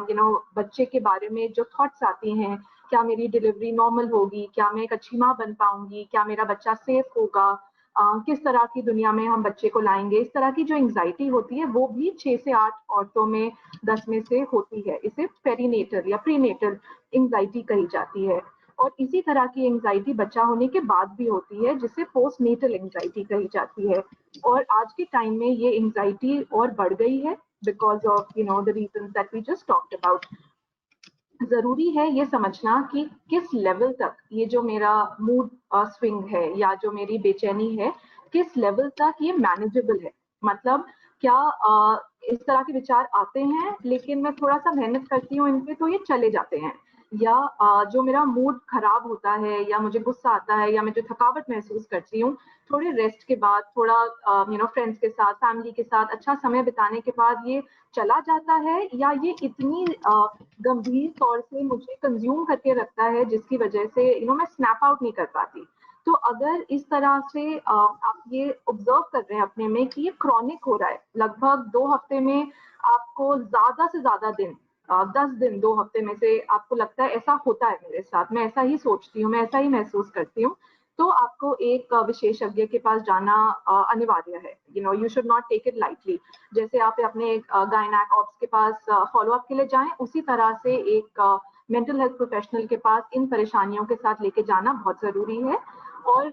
यू नो बच्चे के बारे में जो थॉट्स आती हैं, क्या मेरी डिलीवरी नॉर्मल होगी, क्या मैं एक अच्छी माँ बन पाऊंगी, क्या मेरा बच्चा सेफ होगा, किस तरह की दुनिया में हम बच्चे को लाएंगे, इस तरह की जो एंजाइटी होती है वो भी 6 से 8 औरतों में 10 में से होती है। इसे पेरीनेटल या प्रीनेटल एंजाइटी कही जाती है। और इसी तरह की एंजाइटी बच्चा होने के बाद भी होती है, जिसे पोस्टनेटल एंजाइटी कही जाती है। और आज के टाइम में ये एंजाइटी और बढ़ गई है because of you know the reasons that we just talked about. जरूरी है ये समझना कि किस लेवल तक ये जो मेरा मूड स्विंग है या जो मेरी बेचैनी है, किस लेवल तक ये मैनेजेबल है। मतलब क्या इस तरह के विचार आते हैं लेकिन मैं थोड़ा सा मेहनत करती हूँ इन पे तो ये चले जाते हैं, या जो मेरा मूड खराब होता है या मुझे गुस्सा आता है या मैं जो थकावट महसूस करती हूँ, थोड़े रेस्ट के बाद, थोड़ा यू नो फ्रेंड्स के साथ, फैमिली के साथ अच्छा समय बिताने के बाद ये चला जाता है, या ये इतनी गंभीर तौर से मुझे कंज्यूम करके रखता है जिसकी वजह से यू नो मैं स्नैप आउट नहीं कर पाती। तो अगर इस तरह से आप ये ऑब्जर्व कर रहे हैं अपने में कि ये क्रॉनिक हो रहा है, लगभग 2 हफ्ते में आपको ज्यादा से ज्यादा दिन 10 दिन 2 हफ्ते में से आपको लगता है ऐसा होता है मेरे साथ, मैं ऐसा ही सोचती हूँ, मैं ऐसा ही महसूस करती हूँ, तो आपको एक विशेषज्ञ के पास जाना अनिवार्य है। You should not take it lightly. जैसे आप अपने गायनेक ऑब्स के पास फॉलो अप के लिए जाएं, उसी तरह से एक मेंटल हेल्थ प्रोफेशनल के पास इन परेशानियों के साथ लेके जाना बहुत जरूरी है। और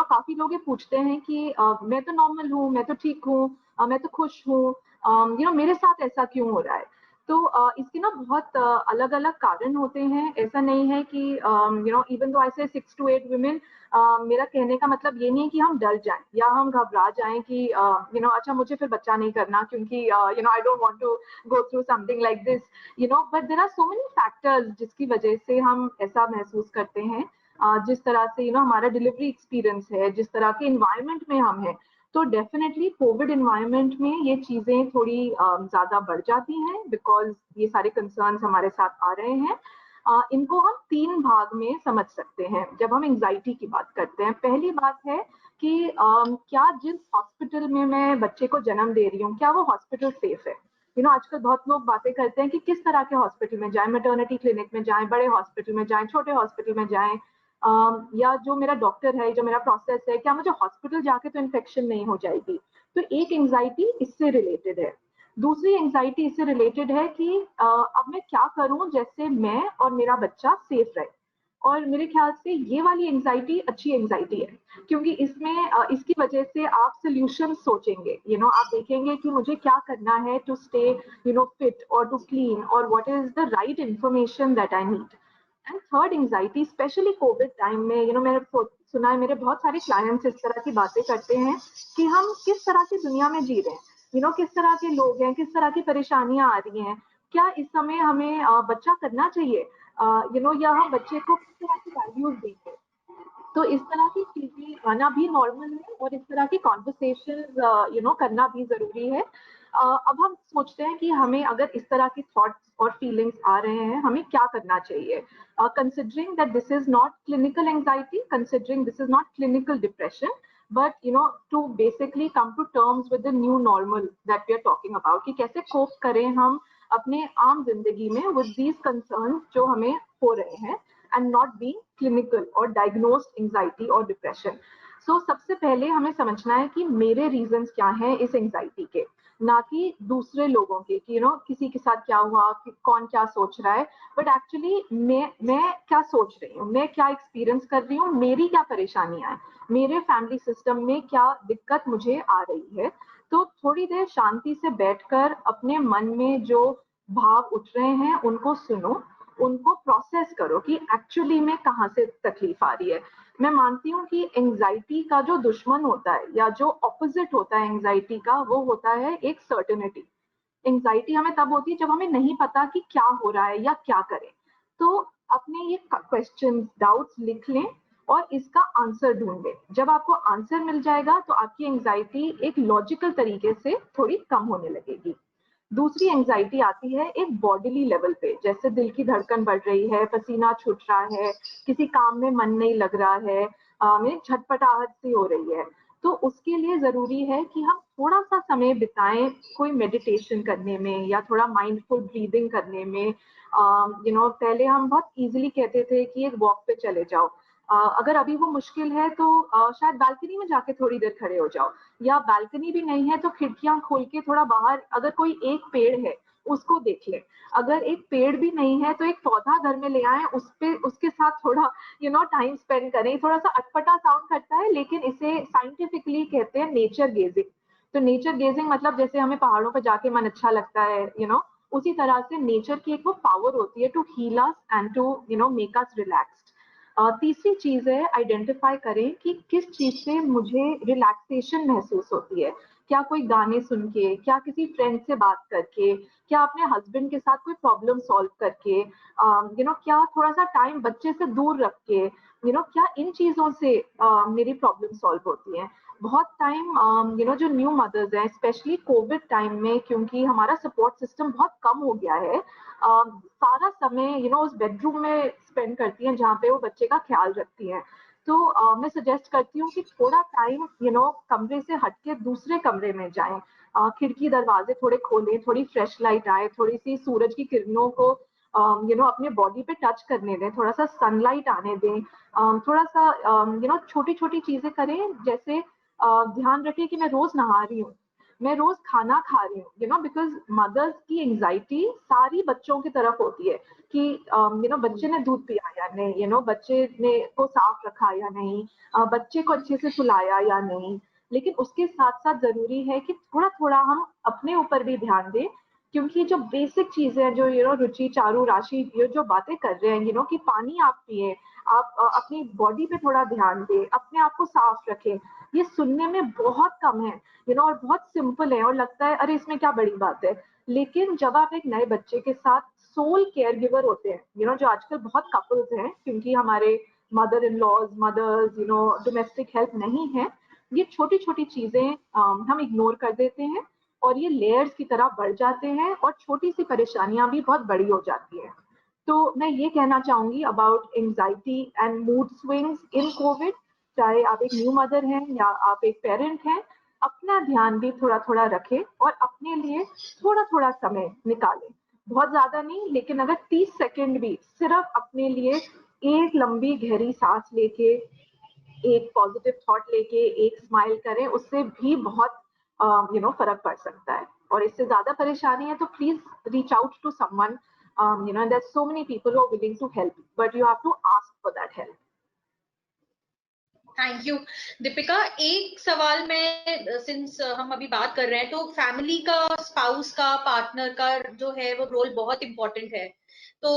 काफी लोग ये पूछते हैं कि मैं तो नॉर्मल हूँ, मैं तो ठीक हूँ, मैं तो खुश हूँ, मेरे साथ ऐसा क्यों हो रहा है। तो इसके ना बहुत अलग अलग कारण होते हैं। ऐसा नहीं है कि इवन दो आई से 6 to 8 women, मेरा कहने का मतलब ये नहीं है कि हम डर जाएं या हम घबरा जाएं कि अच्छा मुझे फिर बच्चा नहीं करना क्योंकि I don't want to go through something like this, but there are so many factors जिसकी वजह से हम ऐसा महसूस करते हैं। जिस तरह से हमारा डिलीवरी एक्सपीरियंस है, जिस तरह के इन्वायरमेंट में हम हैं, तो डेफिनेटली कोविड इन्वायरमेंट में ये चीजें थोड़ी ज्यादा बढ़ जाती हैं, बिकॉज ये सारे कंसर्न्स हमारे साथ आ रहे हैं। इनको हम 3 भाग में समझ सकते हैं जब हम एंजाइटी की बात करते हैं। पहली बात है कि क्या जिस हॉस्पिटल में मैं बच्चे को जन्म दे रही हूँ, क्या वो हॉस्पिटल सेफ है। आजकल बहुत लोग बातें करते हैं कि किस तरह के हॉस्पिटल में जाएं, मैटरनिटी क्लिनिक में जाएं, बड़े हॉस्पिटल में जाएं, छोटे हॉस्पिटल में जाएं, या जो मेरा डॉक्टर है, जो मेरा प्रोसेस है, क्या मुझे हॉस्पिटल जाके तो इन्फेक्शन नहीं हो जाएगी। तो एक एंजाइटी इससे रिलेटेड है। दूसरी एंजाइटी इससे रिलेटेड है कि अब मैं क्या करूं जैसे मैं और मेरा बच्चा सेफ रहे। और मेरे ख्याल से ये वाली एंजाइटी अच्छी एंजाइटी है, क्योंकि इसमें इसकी वजह से आप सोल्यूशन सोचेंगे। आप देखेंगे कि मुझे क्या करना है टू स्टे फिट और टू क्लीन, और what is the right information that I need. And third anxiety, specially Covid time में, मैंने सुना है, मेरे बहुत सारे क्लाइंट्स इस तरह की बातें करते हैं कि हम किस तरह की दुनिया में जी रहे हैं, किस तरह के लोग हैं, किस तरह की परेशानियां आ रही हैं, क्या इस समय हमें बच्चा करना चाहिए, या हम बच्चे को किस तरह की वैल्यूज देंगे। तो इस तरह की चीजें आना भी नॉर्मल है, और इस तरह की कॉन्वर्सेशन करना भी जरूरी है। अब हम सोचते हैं कि हमें अगर इस तरह की थॉट्स और फीलिंग्स आ रहे हैं, हमें क्या करना चाहिए, considering that this is not clinical anxiety, considering this is not clinical depression, but to basically come to terms with the new normal that we are talking about, कि कैसे कोप करें हम अपने आम जिंदगी में with these concerns जो हमें हो रहे हैं, and not being clinical or diagnosed anxiety or depression. So सबसे पहले हमें समझना है कि मेरे रीजंस क्या हैं इस एंजाइटी के, ना कि दूसरे लोगों के, कि किसी के साथ क्या हुआ, कि कौन क्या सोच रहा है, बट एक्चुअली मैं क्या सोच रही हूँ, मैं क्या एक्सपीरियंस कर रही हूँ, मेरी क्या परेशानियां हैं, मेरे फैमिली सिस्टम में क्या दिक्कत मुझे आ रही है। तो थोड़ी देर शांति से बैठकर अपने मन में जो भाव उठ रहे हैं उनको सुनो, उनको प्रोसेस करो कि एक्चुअली में कहाँ से तकलीफ आ रही है। मैं मानती हूँ कि एंजाइटी का जो दुश्मन होता है या जो ऑपोजिट होता है एंजाइटी का, वो होता है एक सर्टेनिटी। एंजाइटी हमें तब होती है जब हमें नहीं पता कि क्या हो रहा है या क्या करें। तो अपने ये क्वेश्चन डाउट्स लिख लें और इसका आंसर ढूंढें। जब आपको आंसर मिल जाएगा तो आपकी एंजाइटी एक लॉजिकल तरीके से थोड़ी कम होने लगेगी। दूसरी एंजाइटी आती है एक बॉडीली लेवल पे, जैसे दिल की धड़कन बढ़ रही है, पसीना छूट रहा है, किसी काम में मन नहीं लग रहा है, में झटपटाहट सी हो रही है। तो उसके लिए जरूरी है कि हम थोड़ा सा समय बिताएं कोई मेडिटेशन करने में या थोड़ा माइंडफुल ब्रीदिंग करने में। पहले हम बहुत इजीली कहते थे कि एक वॉक पे चले जाओ, अगर अभी वो मुश्किल है तो शायद बालकनी में जाके थोड़ी देर खड़े हो जाओ, या बालकनी भी नहीं है तो खिड़कियां खोल के थोड़ा बाहर, अगर कोई एक पेड़ है उसको देख ले, अगर एक पेड़ भी नहीं है तो एक पौधा घर में ले आए, उस पे उसके साथ थोड़ा टाइम स्पेंड करें। थोड़ा सा अटपटा साउंड करता है, लेकिन इसे साइंटिफिकली कहते हैं नेचर गेजिंग। तो नेचर गेजिंग मतलब जैसे हमें पहाड़ों पर जाके मन अच्छा लगता है, उसी तरह से नेचर की एक वो पावर होती है to heal us and to make us relaxed. तीसरी चीज है, आइडेंटिफाई करें कि किस चीज से मुझे रिलैक्सेशन महसूस होती है। क्या कोई गाने सुन के, क्या किसी फ्रेंड से बात करके, क्या अपने हस्बैंड के साथ कोई प्रॉब्लम सॉल्व करके, क्या थोड़ा सा टाइम बच्चे से दूर रख के, क्या इन चीजों से मेरी प्रॉब्लम सॉल्व होती है। बहुत टाइम जो न्यू मदर्स हैं, स्पेशली कोविड टाइम में, क्योंकि हमारा सपोर्ट सिस्टम बहुत कम हो गया है, सारा समय उस बेडरूम में स्पेंड करती हैं जहाँ पे वो बच्चे का ख्याल रखती हैं। तो मैं सजेस्ट करती हूँ कि थोड़ा टाइम कमरे से हटके दूसरे कमरे में जाएं, खिड़की दरवाजे थोड़े खोलें, थोड़ी फ्रेश लाइट आए, थोड़ी सी सूरज की किरणों को अपने बॉडी पे टच करने दें, थोड़ा सा सनलाइट आने दें, थोड़ा सा छोटी छोटी चीजें करें, जैसे ध्यान रखें कि मैं रोज नहा रही हूँ, मैं रोज खाना खा रही हूँ, बिकॉज मदर्स की एंजाइटी सारी बच्चों की तरफ होती है कि बच्चे ने दूध पिया या नहीं, बच्चे ने को साफ रखा या नहीं, बच्चे को अच्छे से सुलाया या नहीं। लेकिन उसके साथ साथ जरूरी है कि थोड़ा थोड़ा हम अपने ऊपर भी ध्यान दें, क्योंकि जो बेसिक चीजें हैं, जो रुचि, चारू, राशि ये जो बातें कर रहे हैं, कि पानी आप पिए, आप अपनी बॉडी पे थोड़ा ध्यान दें, अपने आप को साफ रखें, ये सुनने में बहुत कम है, और बहुत सिंपल है और लगता है अरे इसमें क्या बड़ी बात है। लेकिन जब आप एक नए बच्चे के साथ सोल केयर गिवर होते हैं, जो आजकल बहुत कपल्स हैं, क्योंकि हमारे mother in laws, mothers, domestic help नहीं है, ये छोटी छोटी चीजें हम इग्नोर कर देते हैं और ये लेयर्स की तरह बढ़ जाते हैं और छोटी सी परेशानियां भी बहुत बड़ी हो जाती है। तो मैं ये कहना चाहूंगी about anxiety and mood swings in Covid, चाहे आप एक न्यू मदर हैं या आप एक पेरेंट हैं, अपना ध्यान भी थोड़ा थोड़ा रखें और अपने लिए थोड़ा थोड़ा समय निकालें, बहुत ज्यादा नहीं, लेकिन अगर 30 सेकंड भी सिर्फ अपने लिए एक लंबी गहरी सांस लेके, एक पॉजिटिव थॉट लेके, एक स्माइल करें, उससे भी बहुत फर्क पड़ सकता है। और इससे ज्यादा परेशानी है तो please reach out to someone, there's so many people who are willing to help, but you have to ask for that help. Thank you Deepika. एक सवाल में, सिंस हम अभी बात कर रहे हैं, तो फैमिली का, स्पाउस का, पार्टनर का जो है वो रोल बहुत इंपॉर्टेंट है, तो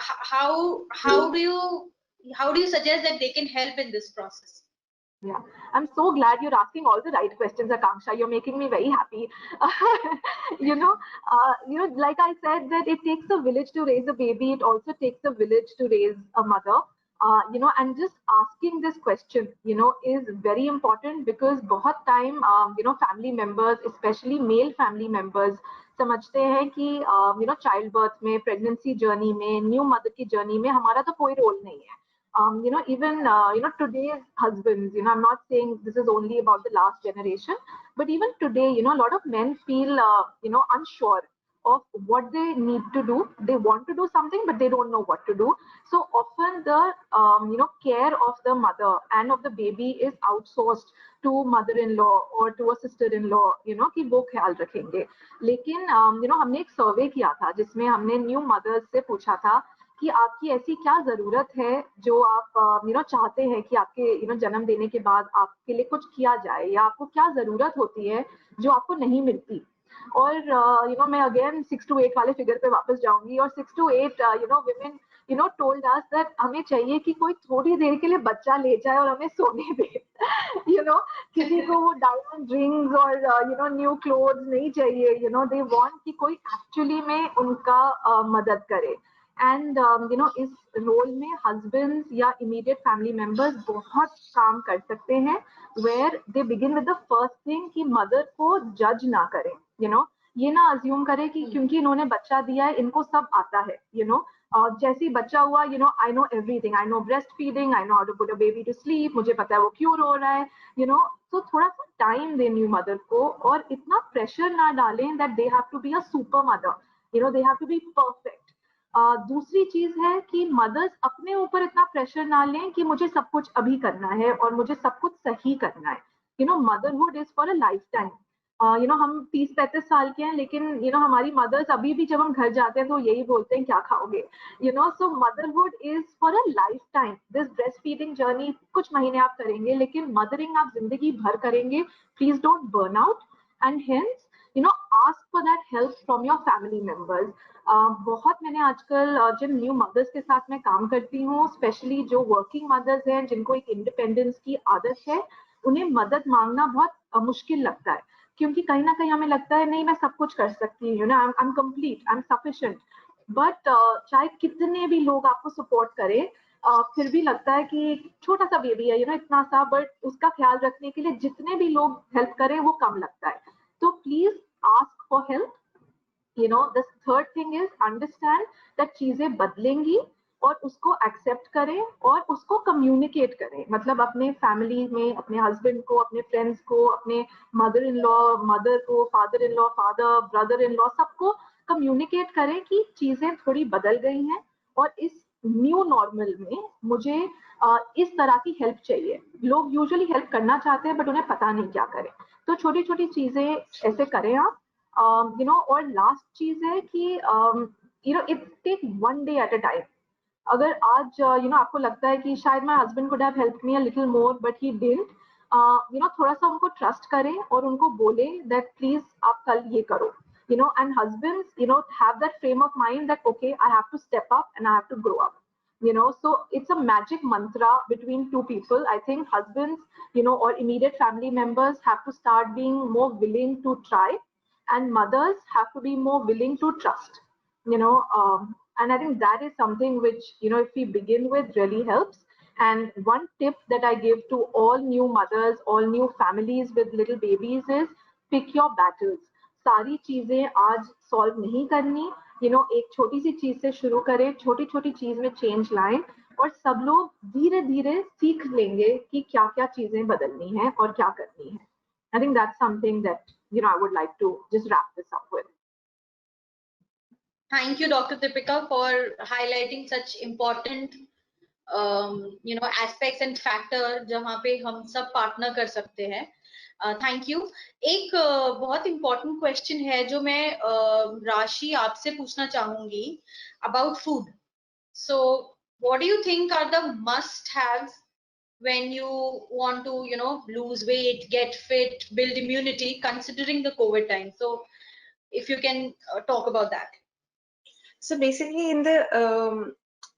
how do you suggest that they can help in this process? Yeah, I'm so glad you're asking all the right questions, Akanksha. You're making me very happy. Like I said, that it takes a village to raise a baby. It also takes a village to raise a mother. And just asking this question, is very important, because बहुत time, family members, especially male family members, समझते हैं कि child birth में, pregnancy journey में, new mother की journey में हमारा तो कोई रोल नहीं है. Even today's husbands, I'm not saying this is only about the last generation, but even today, a lot of men feel unsure of what they need to do. They want to do something, but they don't know what to do. So often the care of the mother and of the baby is outsourced to mother-in-law or to a sister-in-law, कि वो ख्याल रखेंगे. लेकिन हमने एक सर्वे किया था जिसमें हमने न्यू मदर्स से पूछा था कि आपकी ऐसी क्या जरूरत है जो आप चाहते हैं कि आपके जन्म देने के बाद आपके लिए कुछ किया जाए, या आपको क्या जरूरत होती है जो आपको नहीं मिलती. और मैं अगेन 6 to 8 वाले फिगर पे वापस जाऊंगी, और 6 to 8 women told us that हमें चाहिए कि कोई थोड़ी देर के लिए बच्चा ले जाए और हमें सोने दे. किसी को वो डायमंड रिंग्स और न्यू क्लोथ्स नहीं चाहिए. दे वांट कि कोई एक्चुअली में उनका मदद करे. एंड इस रोल में हस्बैंड्स या इमीडिएट फैमिली मेंबर्स बहुत काम कर सकते हैं, where they begin with the first thing कि मदर को जज ना करें. ये ना अज्यूम करें कि क्योंकि इन्होंने बच्चा दिया है इनको सब आता है. जैसे ही बच्चा हुआ, I know everything, I know breast feeding, I know how to put a baby to sleep, मुझे पता है वो क्यों रो रहा है. तो थोड़ा सा टाइम दें न्यू मदर को, और इतना प्रेशर ना डालें that they have to be a super mother, they have to be perfect. दूसरी चीज है कि मदर्स अपने ऊपर इतना प्रेशर ना लें कि मुझे सब कुछ अभी करना है और मुझे सब कुछ सही करना है. Motherhood is for a life time. हम 30-35 साल के हैं, लेकिन हमारी मदर्स अभी भी जब हम घर जाते हैं तो यही बोलते हैं क्या खाओगे. So motherhood is for a lifetime. This breast feeding journey कुछ महीने आप करेंगे, लेकिन मदरिंग आप जिंदगी भर करेंगे. Please don't burn out, and hence ask for that help from your family members. बहुत मैंने आजकल जिन न्यू मदर्स के साथ मैं काम करती हूँ, स्पेशली जो वर्किंग मदर्स हैं, जिनको एक इंडिपेंडेंस की आदत है, उन्हें मदद मांगना बहुत मुश्किल लगता है, क्योंकि कहीं ना कहीं हमें लगता है नहीं मैं सब कुछ कर सकती हूँ, I am complete, I am sufficient. But चाहे कितने भी लोग आपको सपोर्ट करें, फिर भी लगता है कि छोटा सा बेबी है, इतना सा, बट उसका ख्याल रखने के लिए जितने भी लोग हेल्प करें वो कम लगता है. तो please ask for help. The third thing is understand that चीजें बदलेंगी, और उसको एक्सेप्ट करें और उसको कम्युनिकेट करें, मतलब अपने फैमिली में अपने हस्बैंड को, अपने फ्रेंड्स को, अपने मदर इन लॉ मदर को, father in law father, brother in law, सबको कम्युनिकेट करें कि चीजें थोड़ी बदल गई हैं और इस न्यू नॉर्मल में मुझे इस तरह की हेल्प चाहिए। लोग यूजुअली हेल्प करना चाहते हैं बट उन्हें पता नहीं क्या करें, तो छोटी छोटी चीजें ऐसे करें आप, और लास्ट चीज है कि it take one day at a time. अगर आज आपको लगता है कि शायद my husband could have helped me a little more but he didn't, थोड़ा सा उनको ट्रस्ट करें और उनको बोले दैट प्लीज आप कल ये करो, and husbands have that frame of mind that okay, I have to step up and I have to grow up, so it's a magic mantra between two people. I think husbands, or immediate family members have to start being more willing to try, and mothers have to be more willing to trust, and I think that is something which, if we begin with, really helps. And one tip that I give to all new mothers, all new families with little babies is pick your battles. सारी चीजें आज solve नहीं करनी, एक छोटी सी चीज से शुरू करें, छोटी छोटी चीज में चेंज लाएं और सब लोग धीरे धीरे सीख लेंगे कि क्या क्या चीजें बदलनी है और क्या करनी है. I think that's something that I would like to just wrap this up with. Thank you, Dr. Deepika, for highlighting such important aspects and factor जहाँ पे हम सब पार्टनर कर सकते हैं. Thank you. एक बहुत इम्पोर्टेंट क्वेश्चन है जो मैं राशि आपसे पूछना चाहूंगी about food. So what do you think are the must haves when you want to lose weight, get fit, build immunity considering the COVID time? So if you can talk about that. So basically in the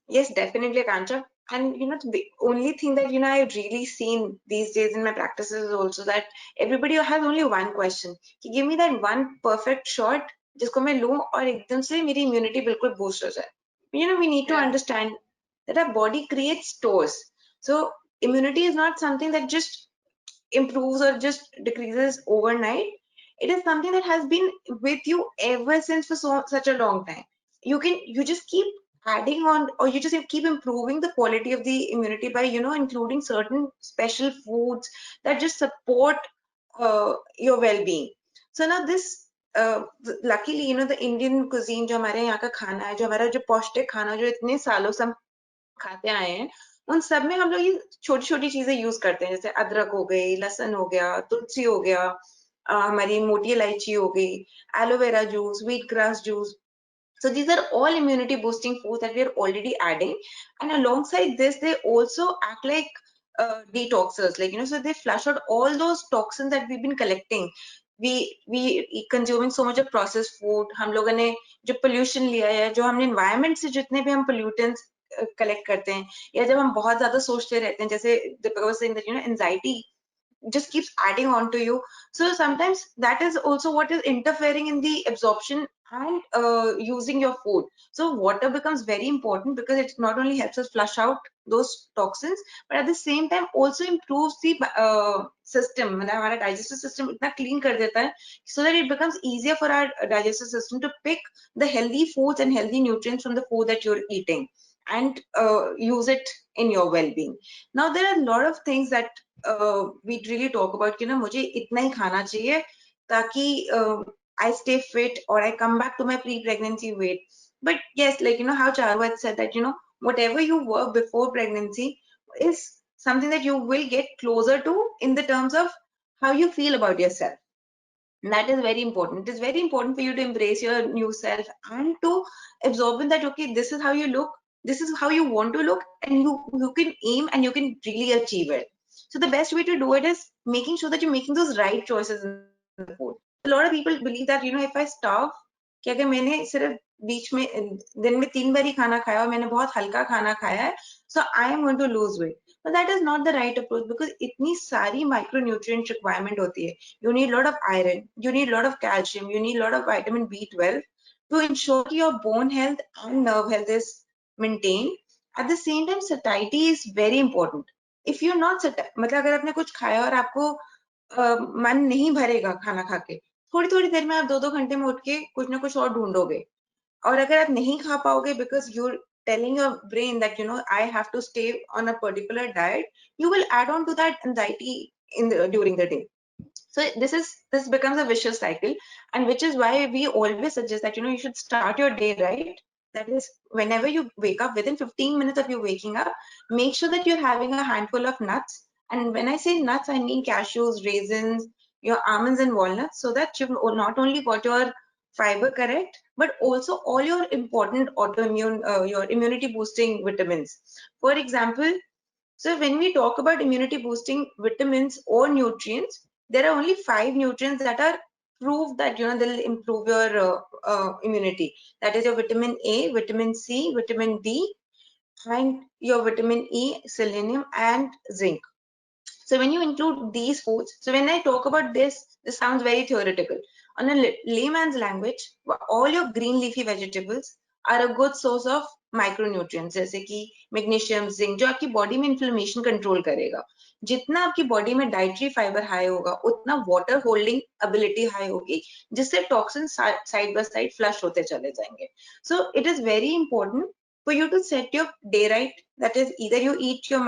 yes, definitely, Akanksha. And the only thing that I've really seen these days in my practices is also that everybody has only one question. Give me that one perfect shot जिसको मैं लूं और एकदम से मेरी immunity बिल्कुल boost हो जाए. We need to understand that our body creates stores. So immunity is not something that just improves or just decreases overnight. It is something that has been with you ever since for such a long time. You just keep adding on, or you just keep improving the quality of the immunity by including certain special foods that just support your well-being. So now this luckily the Indian cuisine जो हमारे यहाँ का खाना है, जो हमारा जो पौष्टिक खाना जो इतने सालों से हम खाते आए हैं, उन सब में हम लोग ये छोटी छोटी चीजें यूज करते हैं, जैसे अदरक हो गई, लहसुन हो गया, तुलसी हो गया, हमारी मोटी इलायची हो गई, aloe vera juice, wheat grass juice. So these are all immunity boosting foods that we are already adding, and alongside this they also act like detoxers, like so they flush out all those toxins that we've been collecting. We consuming so much of processed food, हम लोगों ने जो pollution लिया है, जो हमने environment से जितने भी हम pollutants collect करते हैं, या जब हम बहुत ज्यादा सोचते रहते हैं, जैसे Deepika was saying that anxiety just keeps adding on to you. So sometimes that is also what is interfering in the absorption and using your food. So water becomes very important because it not only helps us flush out those toxins, but at the same time also improves the system. Our digestive system itna clean kar deta hai, so that it becomes easier for our digestive system to pick the healthy foods and healthy nutrients from the food that you're eating and use it in your well-being. Now there are a lot of things that we really talk about कि मुझे इतना ही खाना चाहिए ताकि I stay fit or I come back to my pre-pregnancy weight. But yes, like how Charu had said that whatever you were before pregnancy is something that you will get closer to in the terms of how you feel about yourself. And that is very important. It is very important for you to embrace your new self and to absorb in that, okay, this is how you look, this is how you want to look, and you can aim and you can really achieve it. So the best way to do it is making sure that you're making those right choices in the food. A lot of people believe that if I starve, कि अगर मैंने सिर्फ बीच में दिन में 3 बार ही खाना खाया और मैंने बहुत हल्का खाना खाया है, so I am going to lose weight. But that is not the right approach because इतनी सारी micronutrient requirement होती है. You need a lot of iron, you need a lot of calcium, you need a lot of vitamin B12 to ensure that your bone health and nerve health is maintained. At the same time, satiety is very important. If you're not मतलब अगर आपने कुछ खाया और आपको मन नहीं भरेगा खाना खा के, थोड़ी थोड़ी देर में आप 2-2 घंटे में उठ के कुछ ना कुछ और ढूंढोगे. और अगर आप नहीं खा पाओगे because you're telling your brain that, you know, I have to stay on a particular diet, you will add on to that anxiety during the day. So this becomes a vicious cycle, and which is why we always suggest that, you know, you should start your day right. That is, whenever you wake up, within 15 minutes of you waking up, make sure that you're having a handful of nuts. And when I say nuts, I mean cashews, raisins, your almonds and walnuts, so that you've not only got your fiber correct, but also all your important autoimmune, your immunity boosting vitamins. For example, so when we talk about immunity boosting vitamins or nutrients, there are only 5 nutrients that are proved that, you know, they'll improve your immunity. That is your vitamin A, vitamin C, vitamin D, and your vitamin E, selenium, and zinc. So when you include these foods, so when I talk about this sounds very theoretical. On a layman's language, all your green leafy vegetables are a good source of micronutrients, जैसे कि magnesium, zinc, जो आपकी body में inflammation control करेगा. जितना आपकी body में dietary fibre high होगा, उतना वाटर होल्डिंग एबिलिटी हाई होगी, जिससे toxin side by side flush होते चले जाएंगे. So it is very important for you to set your day right. That is, either you eat your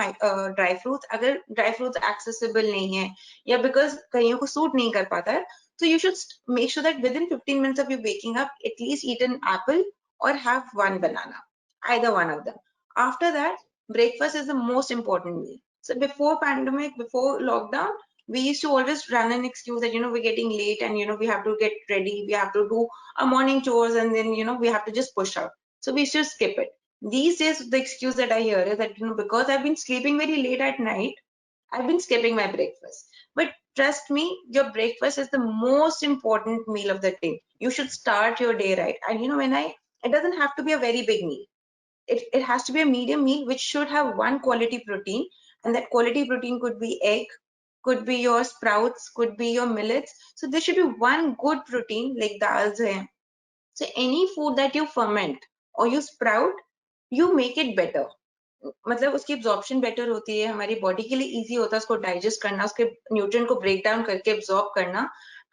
dry fruits, अगर dry fruits accessible नहीं है, या because कईयों को suit नहीं कर पाता है, so you should make sure that within 15 minutes of you waking up, at least eat an apple or have one banana, either one of them. After that, breakfast is the most important meal. So before pandemic, before lockdown, we used to always run an excuse that, you know, we're getting late and, you know, we have to get ready, we have to do our morning chores, and then, you know, we have to just push out. So we should skip it. These days, the excuse that I hear is that, you know, because I've been sleeping very late at night, I've been skipping my breakfast. But trust me, your breakfast is the most important meal of the day. You should start your day right. And, you know, it doesn't have to be a very big meal. It has to be a medium meal which should have one quality protein, and that quality protein could be egg, could be your sprouts, could be your millets. So there should be one good protein like dals. So any food that you ferment or you sprout, you make it better. मतलब उसकी absorption better होती है, हमारी body के लिए easy होता है उसको digest करना, उसके nutrient को break down करके absorb करना,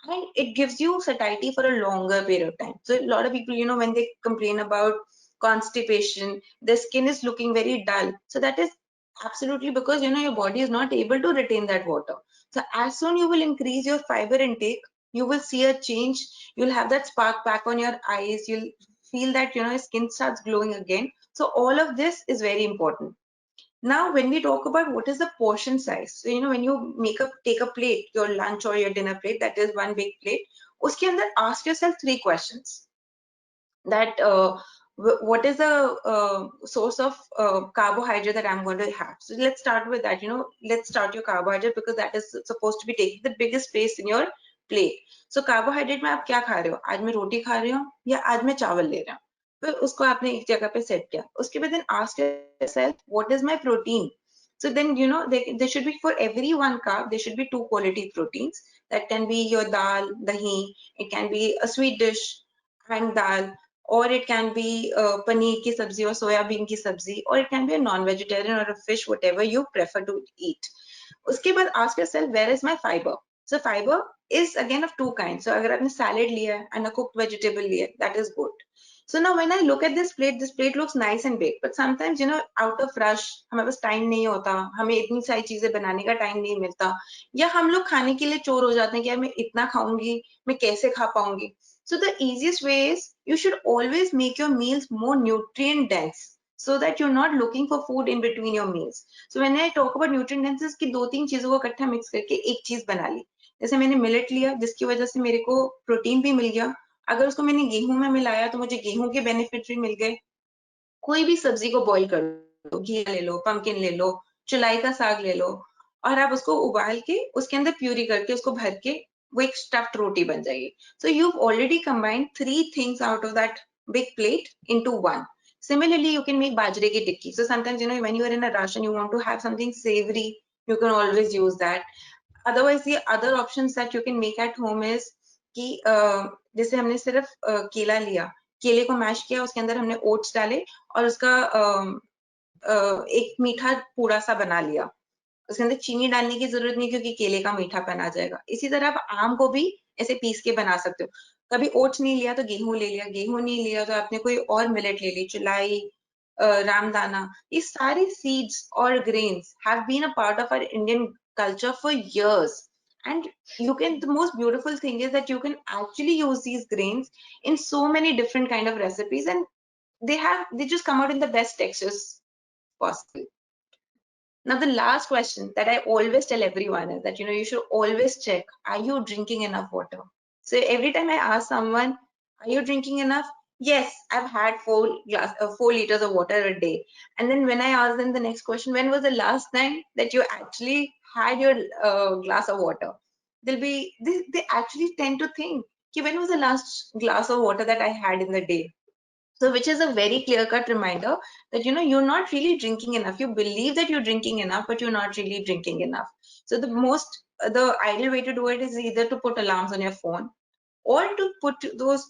and it gives you satiety for a longer period of time. So a lot of people, you know, when they complain about constipation, their skin is looking very dull. So that is absolutely because, you know, your body is not able to retain that water. So as soon you will increase your fiber intake, you will see a change. You'll have that spark back on your eyes. You'll feel that, you know, your skin starts glowing again. So all of this is very important. Now, when we talk about what is the portion size, so, you know, when you take a plate, your lunch or your dinner plate, that is one big plate, uske andar ask yourself 3 questions. That what is the source of carbohydrate that I'm going to have? So let's start with that. You know, let's start your carbohydrate because that is supposed to be taking the biggest space in your plate. So carbohydrate में आप क्या खा रहे हो? आज मैं रोटी खा रही हूँ या आज मैं चावल ले रहा हूँ? फिर उसको आपने एक जगह पे सेट किया. उसके बाद then ask yourself, what is my protein? So then, you know, there should be, for every 1 carb, there should be 2 quality proteins. That can be your dal, dahi, it can be a sweet dish and dal, or it can be paneer ki sabzi or soya bean ki sabzi, or it can be a non-vegetarian or a fish, whatever you prefer to eat. Uske baad ask yourself, where is my fiber? So fiber is again of 2 kinds. So agar aapne salad liya and a cooked vegetable liya, that is good. So now when I look at this plate looks nice and big, but sometimes, you know, out of rush, हमारे पास time नहीं होता, हमें इतनी सारी चीजें बनाने का time नहीं मिलता, या हम लोग खाने के लिए चोर हो जाते हैं कि यार मैं इतना खाऊंगी, मैं कैसे खा पाऊंगी. So the easiest way is you should always make your meals more nutrient dense, so that you're not looking for food in between your meals. So when I talk about nutrient dense, कि 2-3 चीजों को इकट्ठा mix करके एक चीज बना ली. जैसे मैंने मिलेट लिया, जिसकी वजह से मेरे को प्रोटीन भी मिल गया. अगर उसको मैंने गेहूं में मिलाया तो मुझे गेहूं के बेनिफिट भी मिल गए. कोई भी सब्जी को बॉईल कर लो, घिया ले लो, पंपकिन ले लो, चुलाई का साग ले लो, और आप उसको उबाल के उसके अंदर प्यूरी करके उसको भर के वो एक स्टफ्ड रोटी बन जाएगी. So you've already combined 3 things out of that big plate into one. Similarly, you can make bajre ki tikki. So sometimes, you know, when you are in a rush and you want to have something savory, you can always use that. Otherwise, the other options that you can make at home is कि जैसे हमने सिर्फ केला लिया, केले को mash किया, उसके अंदर हमने ओट्स डाले और उसका एक मीठा पूड़ा सा बना लिया. उसके अंदर चीनी डालने की जरूरत नहीं क्योंकि केले का मीठापन आ जाएगा. इसी तरह आप आम को भी ऐसे पीस के बना सकते हो. कभी ओट्स नहीं लिया तो गेहूं ले लिया, गेहूं नहीं लिया तो आपने कोई और मिलेट ले ली, चुलाई, ramdana, these sari seeds or grains have been a part of our Indian culture for years. And you can, the most beautiful thing is that you can actually use these grains in so many different kind of recipes, and they just come out in the best textures possible. Now, the last question that I always tell everyone is that, you should always check, are you drinking enough water? So every time I ask someone, are you drinking enough? Yes, I've had 4 liters of water a day. And then when I ask them the next question, when was the last time that you actually had your glass of water? They actually tend to think, when was the last glass of water that I had in the day? So which is a very clear-cut reminder that, you're not really drinking enough. You believe that you're drinking enough, but you're not really drinking enough. So the ideal way to do it is either to put alarms on your phone, or to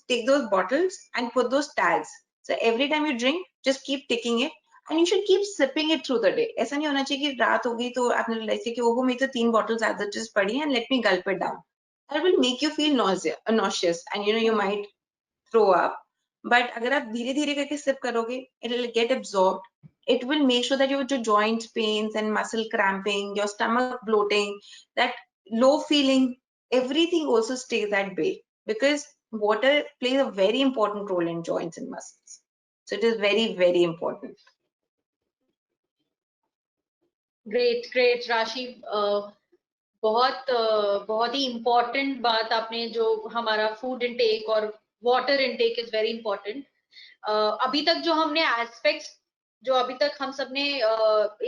take those bottles and put those tags. So every time you drink, just keep ticking it, and you should keep sipping it through the day. ऐसा नहीं होना चाहिए कि रात हो गई तो आपने realize कि ओहो मेरी तो 3 bottles as it is पड़ी and let me gulp it down. That will make you feel nauseous, and you might throw up. But अगर आप धीरे धीरे करके sip करोगे, it will get absorbed. It will make sure that your joint pains and muscle cramping, your stomach bloating, that low feeling, everything also stays at bay, because water plays a very important role in joints and muscles. So it is very, very important. Great, Rashi. बहुत ही important बात आपने, जो हमारा food intake और water intake is very important. अभी तक जो हमने एस्पेक्ट्स जो अभी तक हम सबने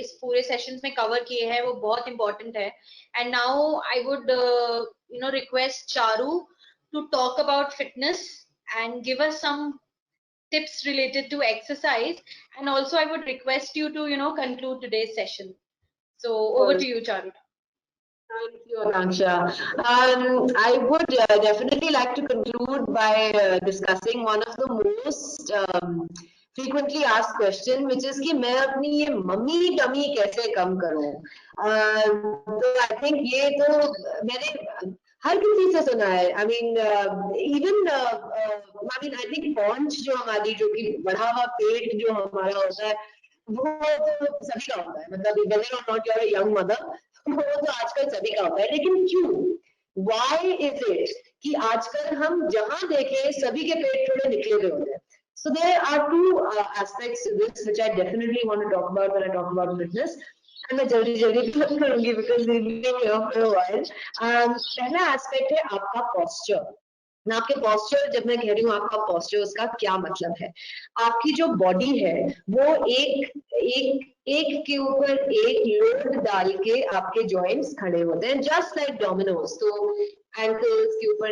इस पूरे सेशंस में कवर किए हैं वो बहुत इम्पोर्टेंट है. And now I would request Charu to talk about fitness and give us some tips related to exercise, and also I would request you to conclude today's session. So over to you, Charu. Thank you, Akanksha. I would definitely like to conclude by discussing one of the most frequently asked question, which is कि मैं अपनी ये mummy tummy कैसे कम करूं. तो I think ये तो मैंने हर किसी से सुना है. I mean I think paunch जो हमारी, जो कि बढ़ा हुआ पेट जो हमारा होता है, वो तो सभी का होता है. मतलब whether or not you're a young mother, वो तो आजकल सभी का होता है. लेकिन क्यों? Why is it कि आजकल हम जहां देखें सभी के पेट थोड़े निकले हुए होते हैं? So there are two aspects to this which I definitely want to talk about when I talk about fitness. And मैं जल्दी बात करूंगी because we've been here for a while. पहला aspect है आपका posture. ना आपके posture, जब मैं कह रही हूँ आपका posture, उसका क्या मतलब है? आपकी जो body है वो एक के ऊपर एक लोड डाल के आपके joints खड़े होते हैं, just like dominoes. तो ankles के ऊपर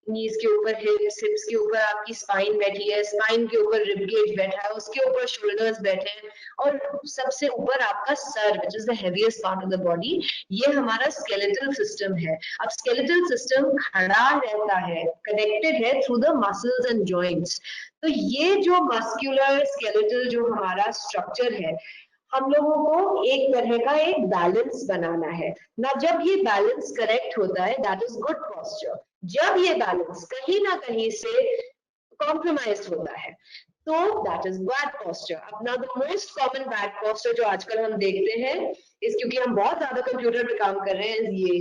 knees के ऊपर hips के ऊपर आपकी spine बैठी है, spine के ऊपर rib cage बैठा है, उसके ऊपर shoulders बैठे हैं, और सबसे ऊपर आपका sir, which is the heaviest part of the body. ये हमारा skeletal system है. अब skeletal system खड़ा रहता है, connected है through the muscles and joints. तो ये जो muscular skeletal जो हमारा structure है, हम लोगों को एक तरह का एक बैलेंस बनाना है ना. जब ये बैलेंस करेक्ट होता है, दैट इज गुड पोस्चर. जब ये बैलेंस कहीं ना कहीं से कॉम्प्रोमाइज होता है, तो दैट इज बैड पोस्चर. अपना the most common bad posture जो आजकल हम देखते हैं, इस क्योंकि हम बहुत ज्यादा कंप्यूटर पे काम कर रहे हैं, ये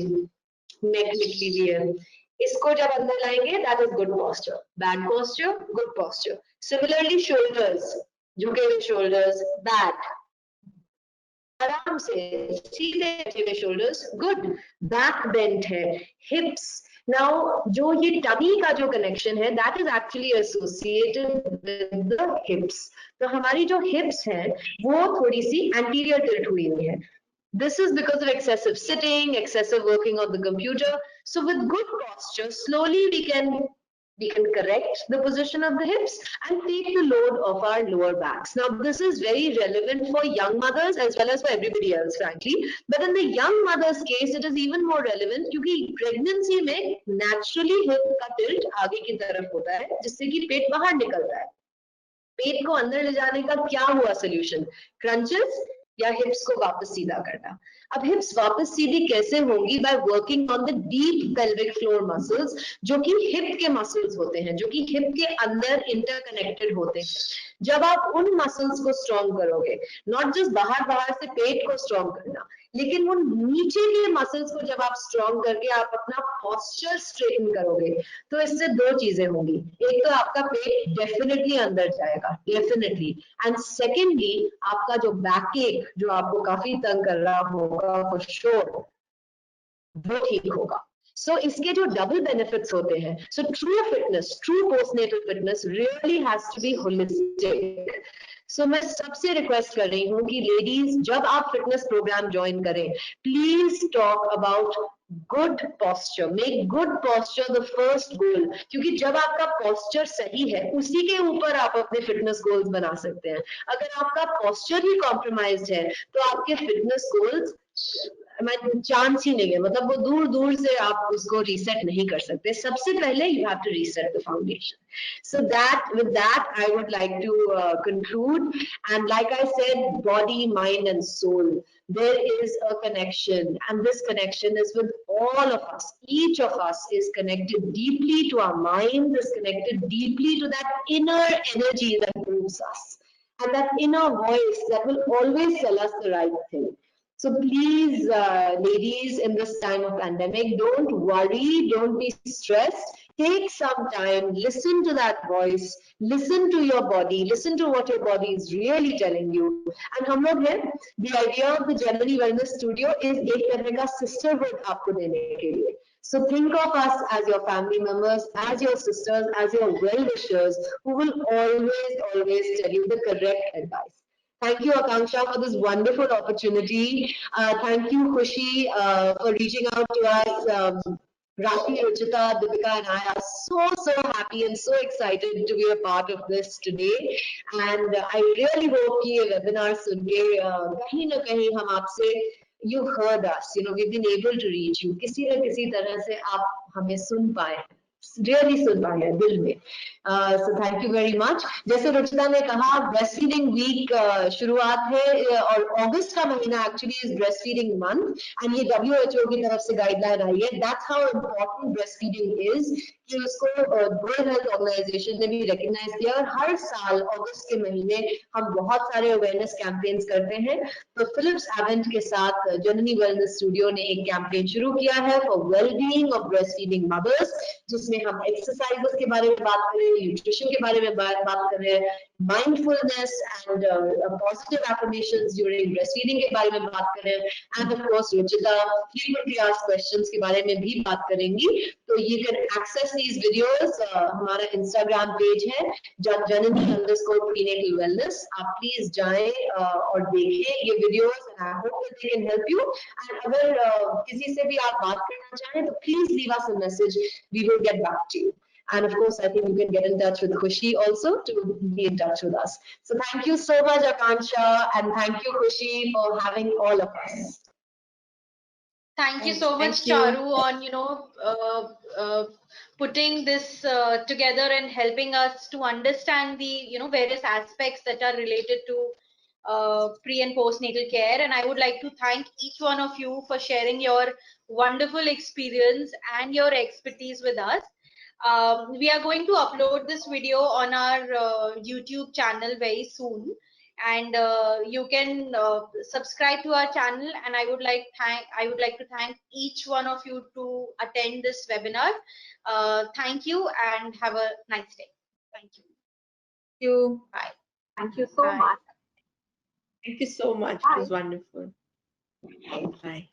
नेक निकली हुई है, इसको जब अंदर लाएंगे, that is good posture. Bad posture, good posture. Similarly shoulders, झुके हुए शोल्डर्स, बैक आराम से सीधे सीधे shoulders, good. Back bent है, hips. Now जो ये tummy का जो connection है, that is actually associated with the hips. तो हमारी जो hips हैं, वो थोड़ी सी anterior tilt हुई हुई है. This is because of excessive sitting, excessive working on the computer. So with good posture, slowly we can correct the position of the hips and take the load off our lower backs. Now, this is very relevant for young mothers as well as for everybody else, frankly. But in the young mother's case, it is even more relevant क्योंकि pregnancy में naturally hip का tilt आगे की तरफ होता है, जिससे कि पेट बाहर निकलता है. पेट को अंदर ले जाने का क्या हुआ solution? Crunches या हिप्स को वापस सीधा करना. अब हिप्स वापस सीधी कैसे होंगी? By working on the deep pelvic floor muscles, जो कि हिप के मसल्स होते हैं, जो कि हिप के अंदर इंटरकनेक्टेड होते हैं. जब आप उन मसल्स को स्ट्रॉन्ग करोगे, नॉट जस्ट बाहर से पेट को स्ट्रॉन्ग करना, लेकिन उन नीचे के मसल्स को जब आप स्ट्रॉन्ग करके आप अपना पॉस्चर स्ट्रेटन करोगे, तो इससे दो चीजें होंगी। एक तो आपका पेट डेफिनेटली अंदर जाएगा, डेफिनेटली, एंड सेकेंडली आपका जो बैक एक जो आपको काफी तंग कर रहा होगा फॉर श्योर, वो ठीक होगा। So इसके जो डबल बेनिफिट्स होते हैं, so true fitness, true postnatal fitness really has to be holistic. So मैं सबसे रिक्वेस्ट कर रही हूँ कि लेडीज जब आप फिटनेस प्रोग्राम ज्वाइन करें, please talk about good posture, make good posture the first goal, क्योंकि जब आपका posture सही है, उसी के ऊपर आप अपने फिटनेस गोल्स बना सकते हैं। अगर आपका posture ही compromised है, तो आपके फिटनेस गोल्स चांस ही नहीं है, मतलब वो दूर दूर से आप उसको रीसेट नहीं कर सकते। सबसे पहले you have to reset the foundation. So that with that I would like to conclude, and like I said, body, mind and soul, there is a connection, and this connection is with all of us. Each of us is connected deeply to our mind, is connected deeply to that inner energy that moves us, and that inner voice that will always tell us the right thing. So please, ladies, in this time of pandemic, don't worry, don't be stressed. Take some time, listen to that voice, listen to your body, listen to what your body is really telling you. And हम लोग हैं, the idea of the Janani Wellness Studio is एक तरह का sisterhood आपको देने के लिए. So think of us as your family members, as your sisters, as your well-wishers, who will always tell you the correct advice. Thank you, Akanksha, for this wonderful opportunity. Thank you, Khushi, for reaching out to us. Rafi, Ruchita, Deepika and I are so happy and so excited to be a part of this today. And I really hope कि ये webinar सुन के कहीं ना कहीं हम आपसे, you heard us, you know, we've been able to reach you. किसी न किसी तरह से आप हमें सुन पाए, really सुन पाए दिल में. So thank you very much. जैसे रुचिता ने कहा, ब्रेस्ट फीडिंग वीक शुरुआत है, और अगस्त का महीना actually is breast feeding month, and ये WHO की तरफ से गाइडलाइन आई है. That's how important breast feeding is, कि उसको वर्ल्ड हेल्थ ऑर्गेनाइजेशन ने भी रिकॉग्नाइज किया, और हर साल अगस्त के महीने हम बहुत सारे अवेयरनेस कैंपेन्स करते हैं. तो फिलिप्स एवेंट के साथ जननी वेलनेस स्टूडियो ने एक कैंपेन शुरू किया है for wellbeing of breast feeding mother's, जिसमें हम एक्सरसाइजेस के बारे में बात करें, न्यूट्रिशन के बारे में बात कर रहे हैं, mindfulness and positive affirmations during breast feeding के बारे में बात करें, and of course Ruchita frequently asked questions के बारे में भी बात करेंगी. तो you can access these videos, हमारा इंस्टाग्राम पेज है janani_prenatal wellness, आप प्लीज जाएं और देखें ये videos, and I hope that they can help you. एंड अगर किसी से भी आप बात करना चाहें, तो please leave us a message, we will get back to you. And of course, I think you can get in touch with Khushi also to be in touch with us. So thank you so much, Akanksha, and thank you, Khushi, for having all of us. Thank you so much, Thank you. Charu, on putting this together and helping us to understand the various aspects that are related to pre and postnatal care. And I would like to thank each one of you for sharing your wonderful experience and your expertise with us. We are going to upload this video on our YouTube channel very soon, and you can subscribe to our channel. And I would like to thank each one of you to attend this webinar. Thank you and have a nice day. Thank you. Thank you. Bye. Thank you so Bye. much. Thank you so much. Bye. It was wonderful. Bye.